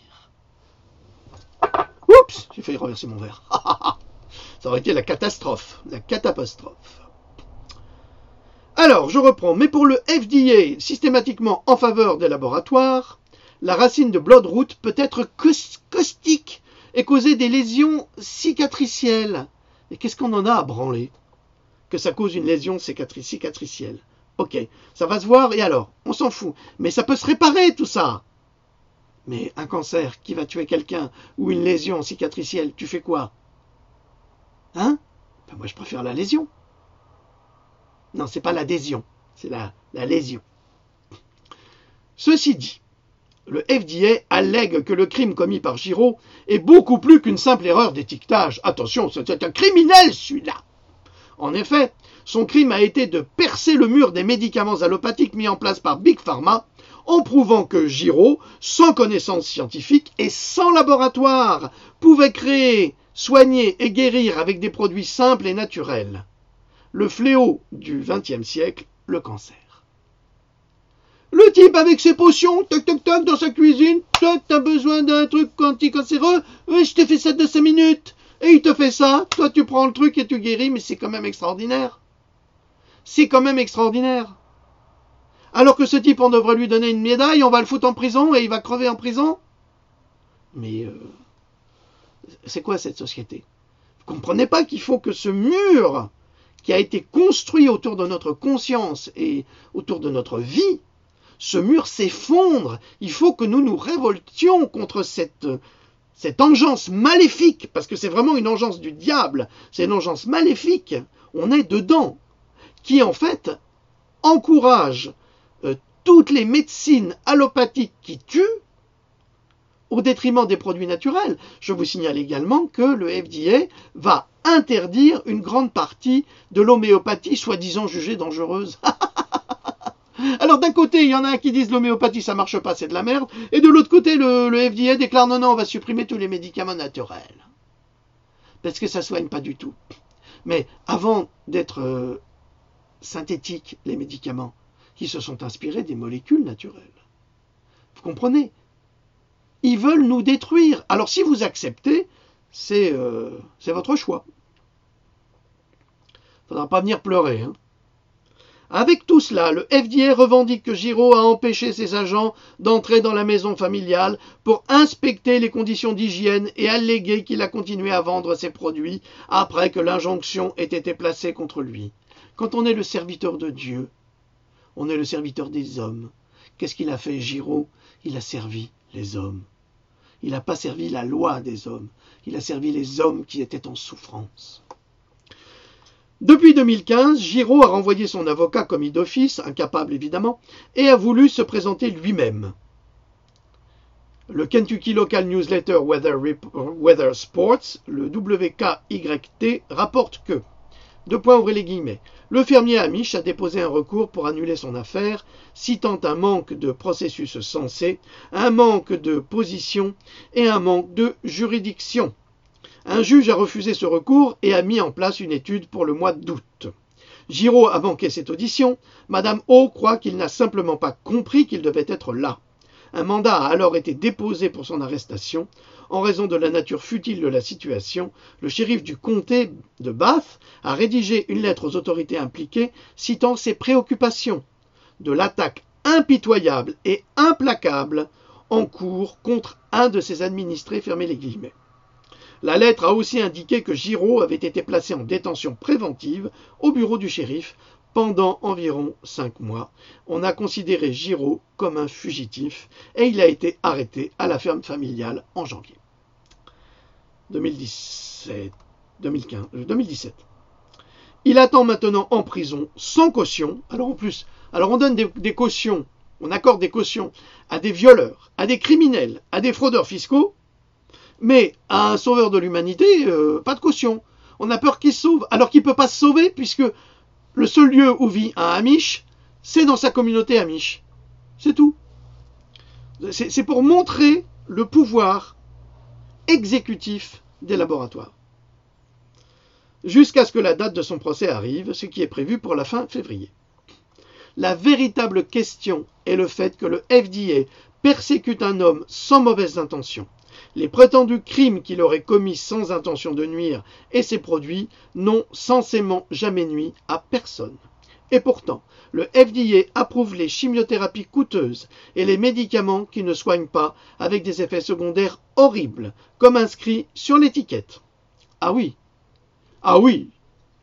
Oups, j'ai failli renverser mon verre. Ça aurait été la catastrophe, la catastrophe. Alors, je reprends. Mais pour le FDA, systématiquement en faveur des laboratoires, la racine de Bloodroot peut être caustique et causer des lésions cicatricielles. Et qu'est-ce qu'on en a à branler? Que ça cause une lésion cicatricielle. Ok, ça va se voir et alors? On s'en fout. Mais ça peut se réparer tout ça. Mais un cancer qui va tuer quelqu'un ou une lésion cicatricielle, tu fais quoi? Hein? Moi je préfère la lésion. Non, c'est pas l'adhésion, c'est la lésion. Ceci dit, le FDA allègue que le crime commis par Giraud est beaucoup plus qu'une simple erreur d'étiquetage. Attention, c'est un criminel celui-là. En effet, son crime a été de percer le mur des médicaments allopathiques mis en place par Big Pharma en prouvant que Giraud, sans connaissance scientifique et sans laboratoire, pouvait créer, soigner et guérir avec des produits simples et naturels. Le fléau du XXe siècle, le cancer. Le type avec ses potions, toc toc toc, dans sa cuisine, toi t'as besoin d'un truc anticancéreux, oui je t'ai fait ça de 5 minutes, et il te fait ça, toi tu prends le truc et tu guéris, mais c'est quand même extraordinaire. C'est quand même extraordinaire. Alors que ce type, on devrait lui donner une médaille, on va le foutre en prison et il va crever en prison. Mais c'est quoi cette société? Vous comprenez pas qu'il faut que ce mur qui a été construit autour de notre conscience et autour de notre vie, ce mur s'effondre. Il faut que nous nous révoltions contre cette engeance maléfique, parce que c'est vraiment une engeance du diable, c'est une engeance maléfique, on est dedans, qui en fait encourage toutes les médecines allopathiques qui tuent au détriment des produits naturels. Je vous signale également que le FDA va interdire une grande partie de l'homéopathie soi-disant jugée dangereuse. Alors d'un côté, il y en a qui disent l'homéopathie ça marche pas, c'est de la merde, et de l'autre côté, le FDA déclare non, on va supprimer tous les médicaments naturels. Parce que ça soigne pas du tout. Mais avant d'être synthétiques, les médicaments, qui se sont inspirés des molécules naturelles. Vous comprenez? Ils veulent nous détruire. Alors si vous acceptez, c'est votre choix. Il ne faudra pas venir pleurer. Hein. Avec tout cela, le FDA revendique que Giraud a empêché ses agents d'entrer dans la maison familiale pour inspecter les conditions d'hygiène et alléguer qu'il a continué à vendre ses produits après que l'injonction ait été placée contre lui. Quand on est le serviteur de Dieu, on est le serviteur des hommes. Qu'est-ce qu'il a fait, Giraud? Il a servi les hommes. Il n'a pas servi la loi des hommes. Il a servi les hommes qui étaient en souffrance. Depuis 2015, Giraud a renvoyé son avocat commis d'office, incapable évidemment, et a voulu se présenter lui-même. Le Kentucky Local Newsletter Weather Sports, le WKYT, rapporte que, le fermier Amish a déposé un recours pour annuler son affaire, citant un manque de processus sensé, un manque de position et un manque de juridiction. Un juge a refusé ce recours et a mis en place une étude pour le mois d'août. Giraud a manqué cette audition. Madame O croit qu'il n'a simplement pas compris qu'il devait être là. Un mandat a alors été déposé pour son arrestation. En raison de la nature futile de la situation, le shérif du comté de Bath a rédigé une lettre aux autorités impliquées citant ses préoccupations de l'attaque impitoyable et implacable en cours contre un de ses administrés, fermez les guillemets. La lettre a aussi indiqué que Giraud avait été placé en détention préventive au bureau du shérif pendant environ 5 mois. On a considéré Giraud comme un fugitif et il a été arrêté à la ferme familiale en janvier 2017. Il attend maintenant en prison sans caution. Alors on donne des cautions, on accorde des cautions à des violeurs, à des criminels, à des fraudeurs fiscaux. Mais à un sauveur de l'humanité, pas de caution. On a peur qu'il se sauve, alors qu'il ne peut pas se sauver, puisque le seul lieu où vit un Amish, c'est dans sa communauté Amish. C'est tout. C'est pour montrer le pouvoir exécutif des laboratoires. Jusqu'à ce que la date de son procès arrive, ce qui est prévu pour la fin février. La véritable question est le fait que le FDA persécute un homme sans mauvaise intention. Les prétendus crimes qu'il aurait commis sans intention de nuire et ses produits n'ont censément jamais nui à personne. Et pourtant, le FDA approuve les chimiothérapies coûteuses et les médicaments qui ne soignent pas avec des effets secondaires horribles, comme inscrit sur l'étiquette. Ah oui,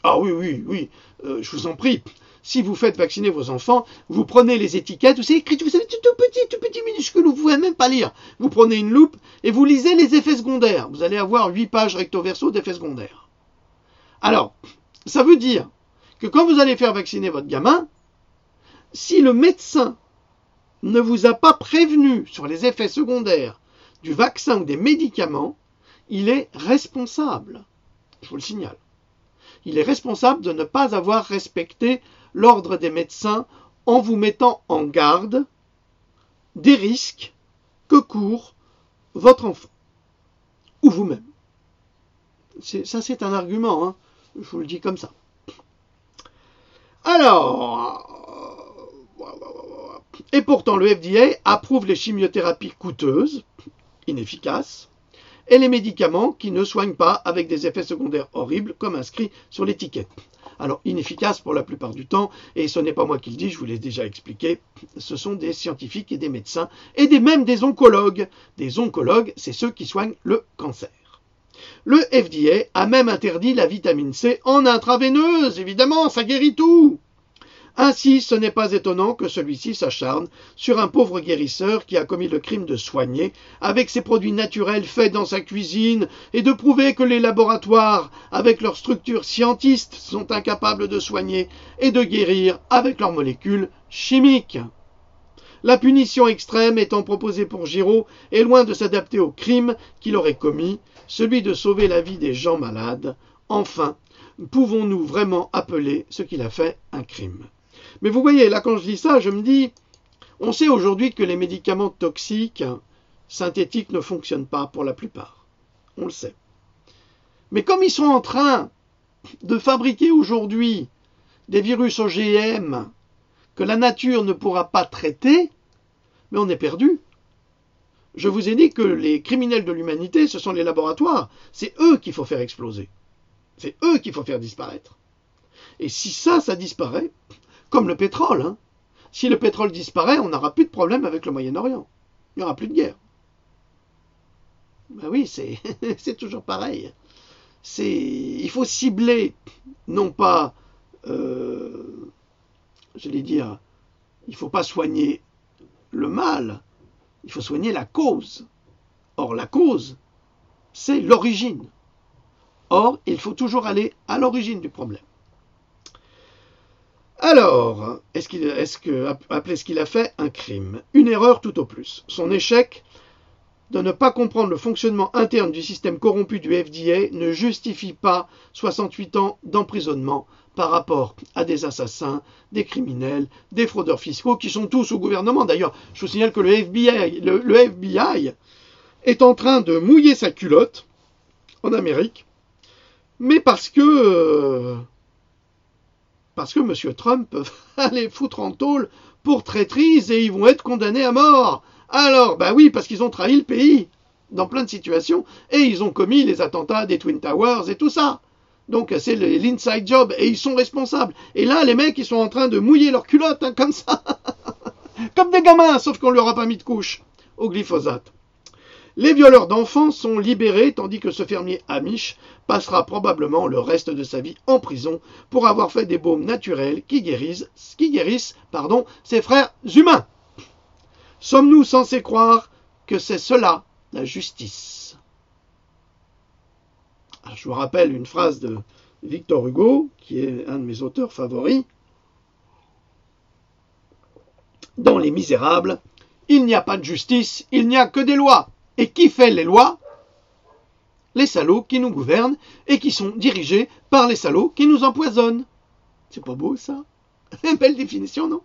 je vous en prie. Si vous faites vacciner vos enfants, vous prenez les étiquettes, c'est écrit, vous savez, tout petit minuscule, vous ne pouvez même pas lire. Vous prenez une loupe et vous lisez les effets secondaires. Vous allez avoir 8 pages recto-verso d'effets secondaires. Alors, ça veut dire que quand vous allez faire vacciner votre gamin, si le médecin ne vous a pas prévenu sur les effets secondaires du vaccin ou des médicaments, il est responsable. Je vous le signale. Il est responsable de ne pas avoir respecté l'ordre des médecins en vous mettant en garde des risques que court votre enfant ou vous-même. Ça, c'est un argument, hein. Je vous le dis comme ça. Alors, et pourtant le FDA approuve les chimiothérapies coûteuses, inefficaces, et les médicaments qui ne soignent pas avec des effets secondaires horribles comme inscrit sur l'étiquette. Alors, inefficaces pour la plupart du temps, et ce n'est pas moi qui le dis, je vous l'ai déjà expliqué, ce sont des scientifiques et des médecins, et même des oncologues. Des oncologues, c'est ceux qui soignent le cancer. Le FDA a même interdit la vitamine C en intraveineuse, évidemment, ça guérit tout. Ainsi, ce n'est pas étonnant que celui-ci s'acharne sur un pauvre guérisseur qui a commis le crime de soigner avec ses produits naturels faits dans sa cuisine et de prouver que les laboratoires, avec leurs structures scientistes, sont incapables de soigner et de guérir avec leurs molécules chimiques. La punition extrême étant proposée pour Giraud est loin de s'adapter au crime qu'il aurait commis, celui de sauver la vie des gens malades. Enfin, pouvons-nous vraiment appeler ce qu'il a fait un crime ? Mais vous voyez, là quand je dis ça, je me dis, on sait aujourd'hui que les médicaments toxiques synthétiques ne fonctionnent pas pour la plupart. On le sait. Mais comme ils sont en train de fabriquer aujourd'hui des virus OGM que la nature ne pourra pas traiter, mais on est perdu. Je vous ai dit que les criminels de l'humanité, ce sont les laboratoires. C'est eux qu'il faut faire exploser. C'est eux qu'il faut faire disparaître. Et si ça disparaît, comme le pétrole, hein, si le pétrole disparaît, on n'aura plus de problème avec le Moyen-Orient. Il n'y aura plus de guerre. Ben oui, c'est toujours pareil. Il faut cibler, non pas, j'allais dire, il ne faut pas soigner le mal, il faut soigner la cause. Or, la cause, c'est l'origine. Or, il faut toujours aller à l'origine du problème. Alors, appeler ce qu'il a fait un crime? Une erreur tout au plus. Son échec de ne pas comprendre le fonctionnement interne du système corrompu du FDA ne justifie pas 68 ans d'emprisonnement par rapport à des assassins, des criminels, des fraudeurs fiscaux qui sont tous au gouvernement. D'ailleurs, je vous signale que le FBI est en train de mouiller sa culotte en Amérique, mais parce que M. Trump va les foutre en tôle pour traîtrise et ils vont être condamnés à mort. Alors, bah oui, parce qu'ils ont trahi le pays dans plein de situations et ils ont commis les attentats des Twin Towers et tout ça. Donc c'est l'inside job et ils sont responsables. Et là, les mecs, ils sont en train de mouiller leur culotte hein, comme ça. Comme des gamins, sauf qu'on leur a pas mis de couche au glyphosate. Les violeurs d'enfants sont libérés tandis que ce fermier amish passera probablement le reste de sa vie en prison pour avoir fait des baumes naturels qui guérissent ses frères humains. Sommes-nous censés croire que c'est cela, la justice? Alors, je vous rappelle une phrase de Victor Hugo, qui est un de mes auteurs favoris. Dans Les Misérables, il n'y a pas de justice, il n'y a que des lois. Et qui fait les lois? Les salauds qui nous gouvernent et qui sont dirigés par les salauds qui nous empoisonnent. C'est pas beau ça? Une belle définition, non?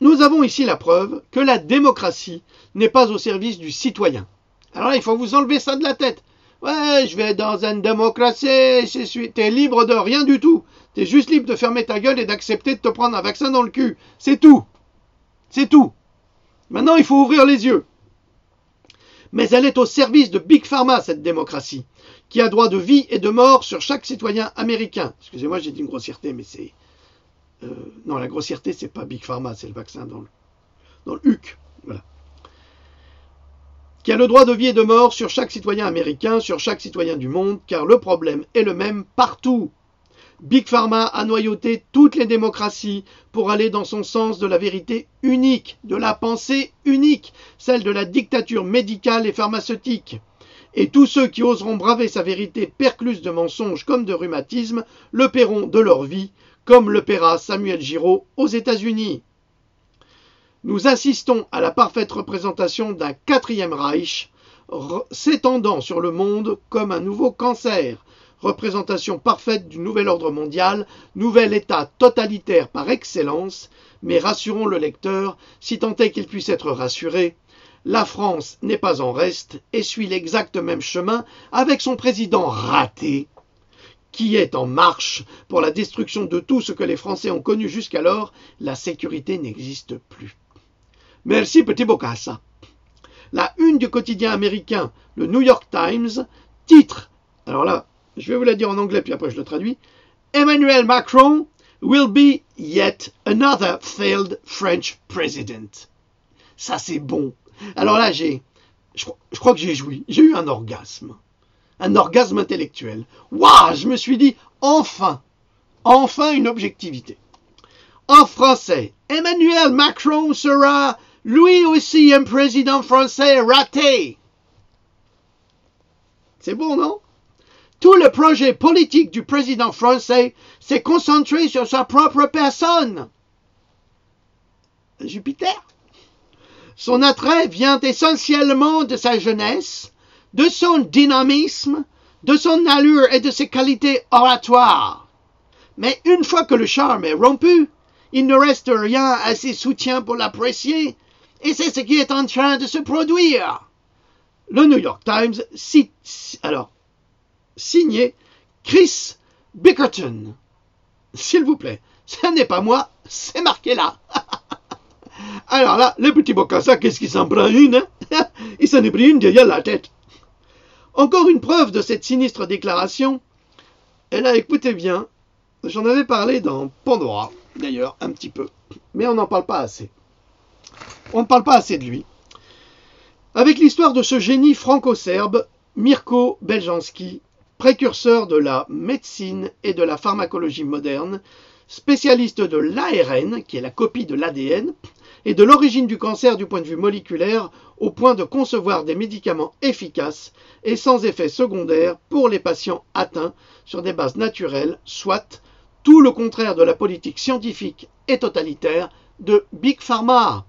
Nous avons ici la preuve que la démocratie n'est pas au service du citoyen. Alors là, il faut vous enlever ça de la tête. Ouais, je vais dans une démocratie, t'es libre de rien du tout. T'es juste libre de fermer ta gueule et d'accepter de te prendre un vaccin dans le cul. C'est tout. C'est tout. Maintenant, il faut ouvrir les yeux. Mais elle est au service de Big Pharma, cette démocratie, qui a droit de vie et de mort sur chaque citoyen américain. Excusez-moi, j'ai dit une grossièreté, mais c'est... non, la grossièreté, c'est pas Big Pharma, c'est le vaccin dans le HUC. Voilà. Qui a le droit de vie et de mort sur chaque citoyen américain, sur chaque citoyen du monde, car le problème est le même partout. Big Pharma a noyauté toutes les démocraties pour aller dans son sens de la vérité unique, de la pensée unique, celle de la dictature médicale et pharmaceutique. Et tous ceux qui oseront braver sa vérité percluse de mensonges comme de rhumatisme le paieront de leur vie, comme le paiera Samuel Giraud aux États-Unis. Nous assistons à la parfaite représentation d'un quatrième Reich s'étendant sur le monde comme un nouveau cancer, représentation parfaite du nouvel ordre mondial, nouvel état totalitaire par excellence, mais rassurons le lecteur, si tant est qu'il puisse être rassuré, la France n'est pas en reste et suit l'exact même chemin avec son président raté, qui est en marche pour la destruction de tout ce que les Français ont connu jusqu'alors. La sécurité n'existe plus. Merci petit Bokassa. La une du quotidien américain, le New York Times, titre, alors là, je vais vous la dire en anglais puis après je le traduis, Emmanuel Macron will be yet another failed French president. Ça c'est bon. Alors là, je crois que j'ai joui, j'ai eu un orgasme intellectuel. Waouh, je me suis dit, enfin une objectivité. En français, Emmanuel Macron sera lui aussi un président français raté. C'est bon, non? Tout le projet politique du président français s'est concentré sur sa propre personne. Jupiter. Son attrait vient essentiellement de sa jeunesse, de son dynamisme, de son allure et de ses qualités oratoires. Mais une fois que le charme est rompu, il ne reste rien à ses soutiens pour l'apprécier, et c'est ce qui est en train de se produire. Le New York Times signé Chris Bickerton. S'il vous plaît, ce n'est pas moi, c'est marqué là. Alors là, le petit Bokassa, qu'est-ce qu'il s'en prend une, hein? Il s'en est pris une derrière la tête. Encore une preuve de cette sinistre déclaration. Elle a, écoutez bien, j'en avais parlé dans Pandora, d'ailleurs, un petit peu, mais on n'en parle pas assez. On ne parle pas assez de lui. Avec l'histoire de ce génie franco-serbe, Mirko Beljanski, précurseur de la médecine et de la pharmacologie moderne, spécialiste de l'ARN, qui est la copie de l'ADN, et de l'origine du cancer du point de vue moléculaire, au point de concevoir des médicaments efficaces et sans effets secondaires pour les patients atteints sur des bases naturelles, soit tout le contraire de la politique scientifique et totalitaire de Big Pharma.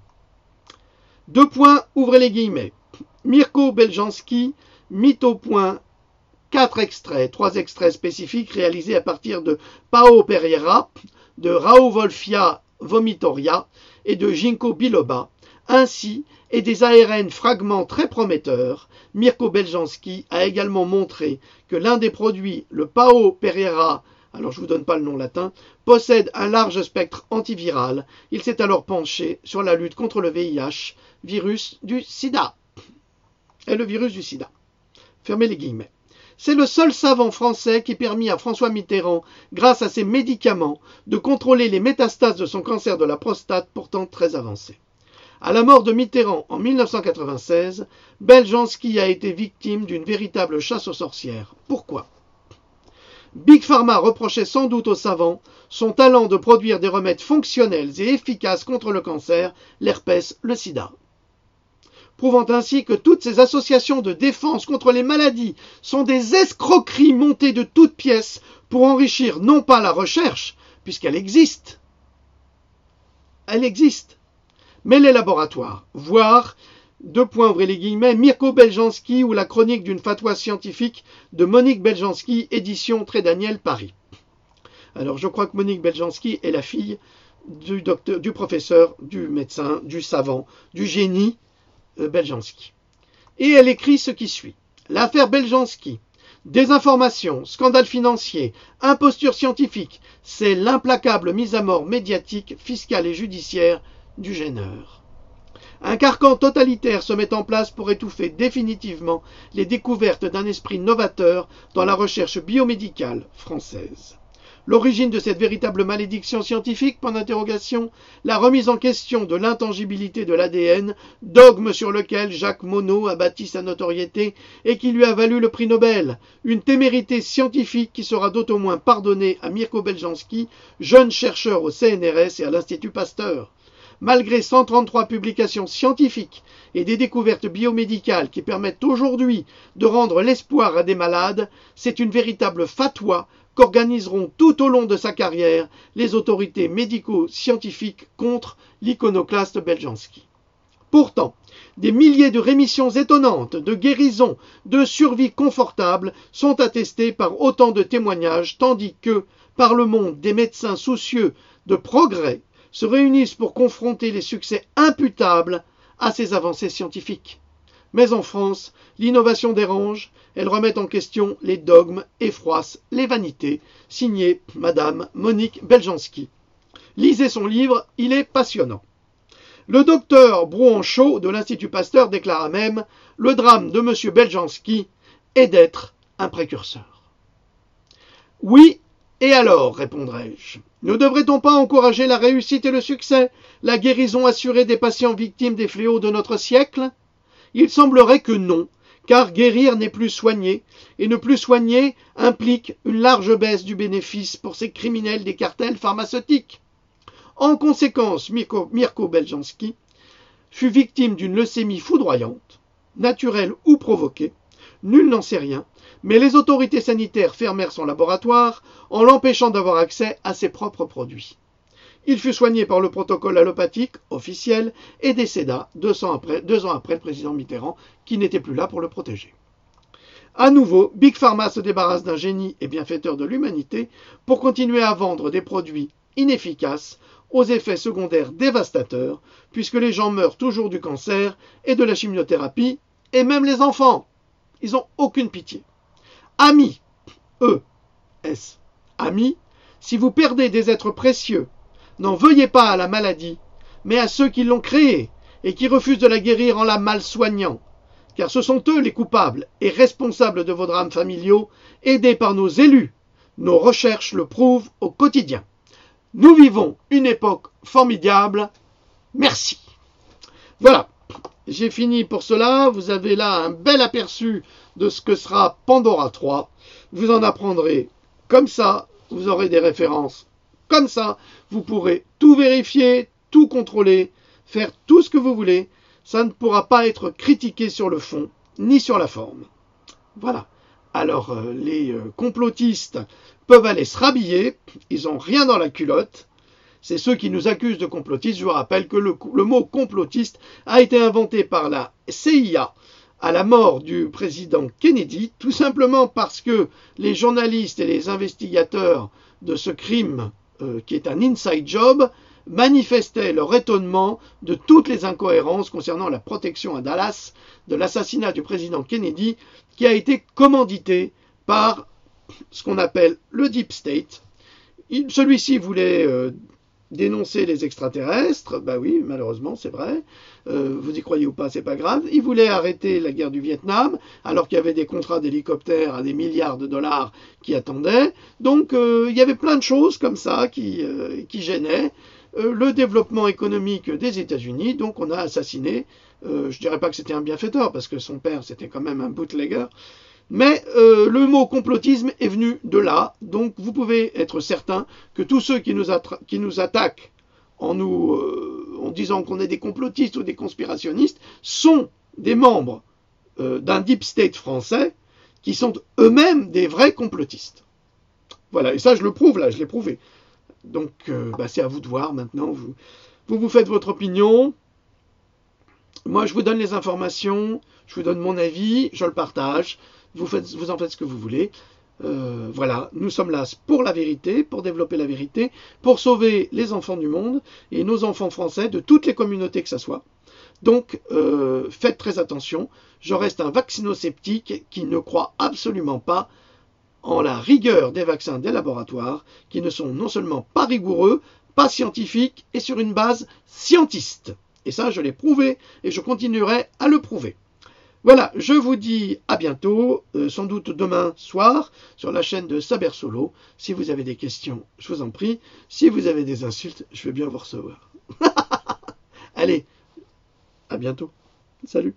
Deux points, ouvrez les guillemets. Mirko Beljanski, mit au point 3 extraits spécifiques réalisés à partir de Pao Pereira, de Rauwolfia vomitoria et de Ginkgo biloba, ainsi et des ARN fragments très prometteurs. Mirko Beljanski a également montré que l'un des produits, le Pao Pereira, alors je ne vous donne pas le nom latin, possède un large spectre antiviral. Il s'est alors penché sur la lutte contre le VIH, virus du sida. Et le virus du sida. Fermez les guillemets. C'est le seul savant français qui permit à François Mitterrand, grâce à ses médicaments, de contrôler les métastases de son cancer de la prostate, pourtant très avancé. À la mort de Mitterrand en 1996, Beljanski a été victime d'une véritable chasse aux sorcières. Pourquoi ? Big Pharma reprochait sans doute aux savants son talent de produire des remèdes fonctionnels et efficaces contre le cancer, l'herpès, le sida. Prouvant ainsi que toutes ces associations de défense contre les maladies sont des escroqueries montées de toutes pièces pour enrichir non pas la recherche, puisqu'elle existe, mais les laboratoires, voire, ouvrez les guillemets, Mirko Beljanski ou la chronique d'une fatwa scientifique de Monique Beljanski, édition Très Daniel, Paris. Alors je crois que Monique Beljanski est la fille du professeur, du médecin, du savant, du génie, Beljanski. Et elle écrit ce qui suit. L'affaire Beljanski, désinformation, scandale financier, imposture scientifique, c'est l'implacable mise à mort médiatique, fiscale et judiciaire du gêneur. Un carcan totalitaire se met en place pour étouffer définitivement les découvertes d'un esprit novateur dans la recherche biomédicale française. L'origine de cette véritable malédiction scientifique, point d'interrogation, la remise en question de l'intangibilité de l'ADN, dogme sur lequel Jacques Monod a bâti sa notoriété et qui lui a valu le prix Nobel, une témérité scientifique qui sera d'autant moins pardonnée à Mirko Beljanski, jeune chercheur au CNRS et à l'Institut Pasteur. Malgré 133 publications scientifiques et des découvertes biomédicales qui permettent aujourd'hui de rendre l'espoir à des malades, c'est une véritable fatwa qu'organiseront tout au long de sa carrière les autorités médico-scientifiques contre l'iconoclaste Beljanski. Pourtant, des milliers de rémissions étonnantes, de guérisons, de survies confortables sont attestées par autant de témoignages, tandis que, par le monde, des médecins soucieux de progrès se réunissent pour confronter les succès imputables à ces avancées scientifiques. Mais en France, l'innovation dérange, elle remet en question les dogmes et froisse les vanités, signé Madame Monique Beljanski. Lisez son livre, il est passionnant. Le docteur Brouanchot de l'Institut Pasteur déclara même « Le drame de M. Beljanski est d'être un précurseur ». Oui, et alors, répondrai-je, ne devrait-on pas encourager la réussite et le succès, la guérison assurée des patients victimes des fléaux de notre siècle ? Il semblerait que non, car guérir n'est plus soigner, et ne plus soigner implique une large baisse du bénéfice pour ces criminels des cartels pharmaceutiques. En conséquence, Mirko Beljanski fut victime d'une leucémie foudroyante, naturelle ou provoquée, nul n'en sait rien, mais les autorités sanitaires fermèrent son laboratoire en l'empêchant d'avoir accès à ses propres produits. Il fut soigné par le protocole allopathique officiel et décéda 2 ans après le président Mitterrand, qui n'était plus là pour le protéger. À nouveau, Big Pharma se débarrasse d'un génie et bienfaiteur de l'humanité pour continuer à vendre des produits inefficaces aux effets secondaires dévastateurs, puisque les gens meurent toujours du cancer et de la chimiothérapie, et même les enfants. Ils n'ont aucune pitié. Amis, amis, si vous perdez des êtres précieux, n'en veuillez pas à la maladie, mais à ceux qui l'ont créée, et qui refusent de la guérir en la mal soignant, car ce sont eux les coupables et responsables de vos drames familiaux, aidés par nos élus. Nos recherches le prouvent au quotidien. Nous vivons une époque formidable. Merci. Voilà, j'ai fini pour cela. Vous avez là un bel aperçu de ce que sera Pandora 3. Vous en apprendrez comme ça, vous aurez des références comme ça, vous pourrez tout vérifier, tout contrôler, faire tout ce que vous voulez. Ça ne pourra pas être critiqué sur le fond, ni sur la forme. Voilà. Alors, les complotistes peuvent aller se rhabiller, ils n'ont rien dans la culotte. C'est ceux qui nous accusent de complotistes. Je vous rappelle que le mot complotiste a été inventé par la CIA à la mort du président Kennedy, tout simplement parce que les journalistes et les investigateurs de ce crime, qui est un inside job, manifestaient leur étonnement de toutes les incohérences concernant la protection à Dallas de l'assassinat du président Kennedy, qui a été commandité par ce qu'on appelle le Deep State. Celui-ci voulait dénoncer les extraterrestres, bah oui, malheureusement, c'est vrai. Vous y croyez ou pas, c'est pas grave. Il voulait arrêter la guerre du Vietnam, alors qu'il y avait des contrats d'hélicoptères à des milliards de dollars qui attendaient. Donc, il y avait plein de choses comme ça qui gênaient le développement économique des États-Unis. Donc, on a assassiné, je dirais pas que c'était un bienfaiteur, parce que son père, c'était quand même un bootlegger. Mais le mot complotisme est venu de là, donc vous pouvez être certain que tous ceux qui nous attaquent en disant qu'on est des complotistes ou des conspirationnistes sont des membres d'un deep state français qui sont eux-mêmes des vrais complotistes. Voilà, et ça je le prouve là, je l'ai prouvé. Donc c'est à vous de voir maintenant, vous faites votre opinion. Moi je vous donne les informations, je vous donne mon avis, je le partage. Vous en faites ce que vous voulez. Voilà, nous sommes là pour la vérité, pour développer la vérité, pour sauver les enfants du monde et nos enfants français de toutes les communautés que ce soit. Donc, faites très attention. Je reste un vaccinosceptique qui ne croit absolument pas en la rigueur des vaccins des laboratoires, qui ne sont non seulement pas rigoureux, pas scientifiques et sur une base scientiste. Et ça, je l'ai prouvé et je continuerai à le prouver. Voilà, je vous dis à bientôt, sans doute demain soir, sur la chaîne de Saber Solo. Si vous avez des questions, je vous en prie. Si vous avez des insultes, je vais bien vous recevoir. Allez, à bientôt. Salut.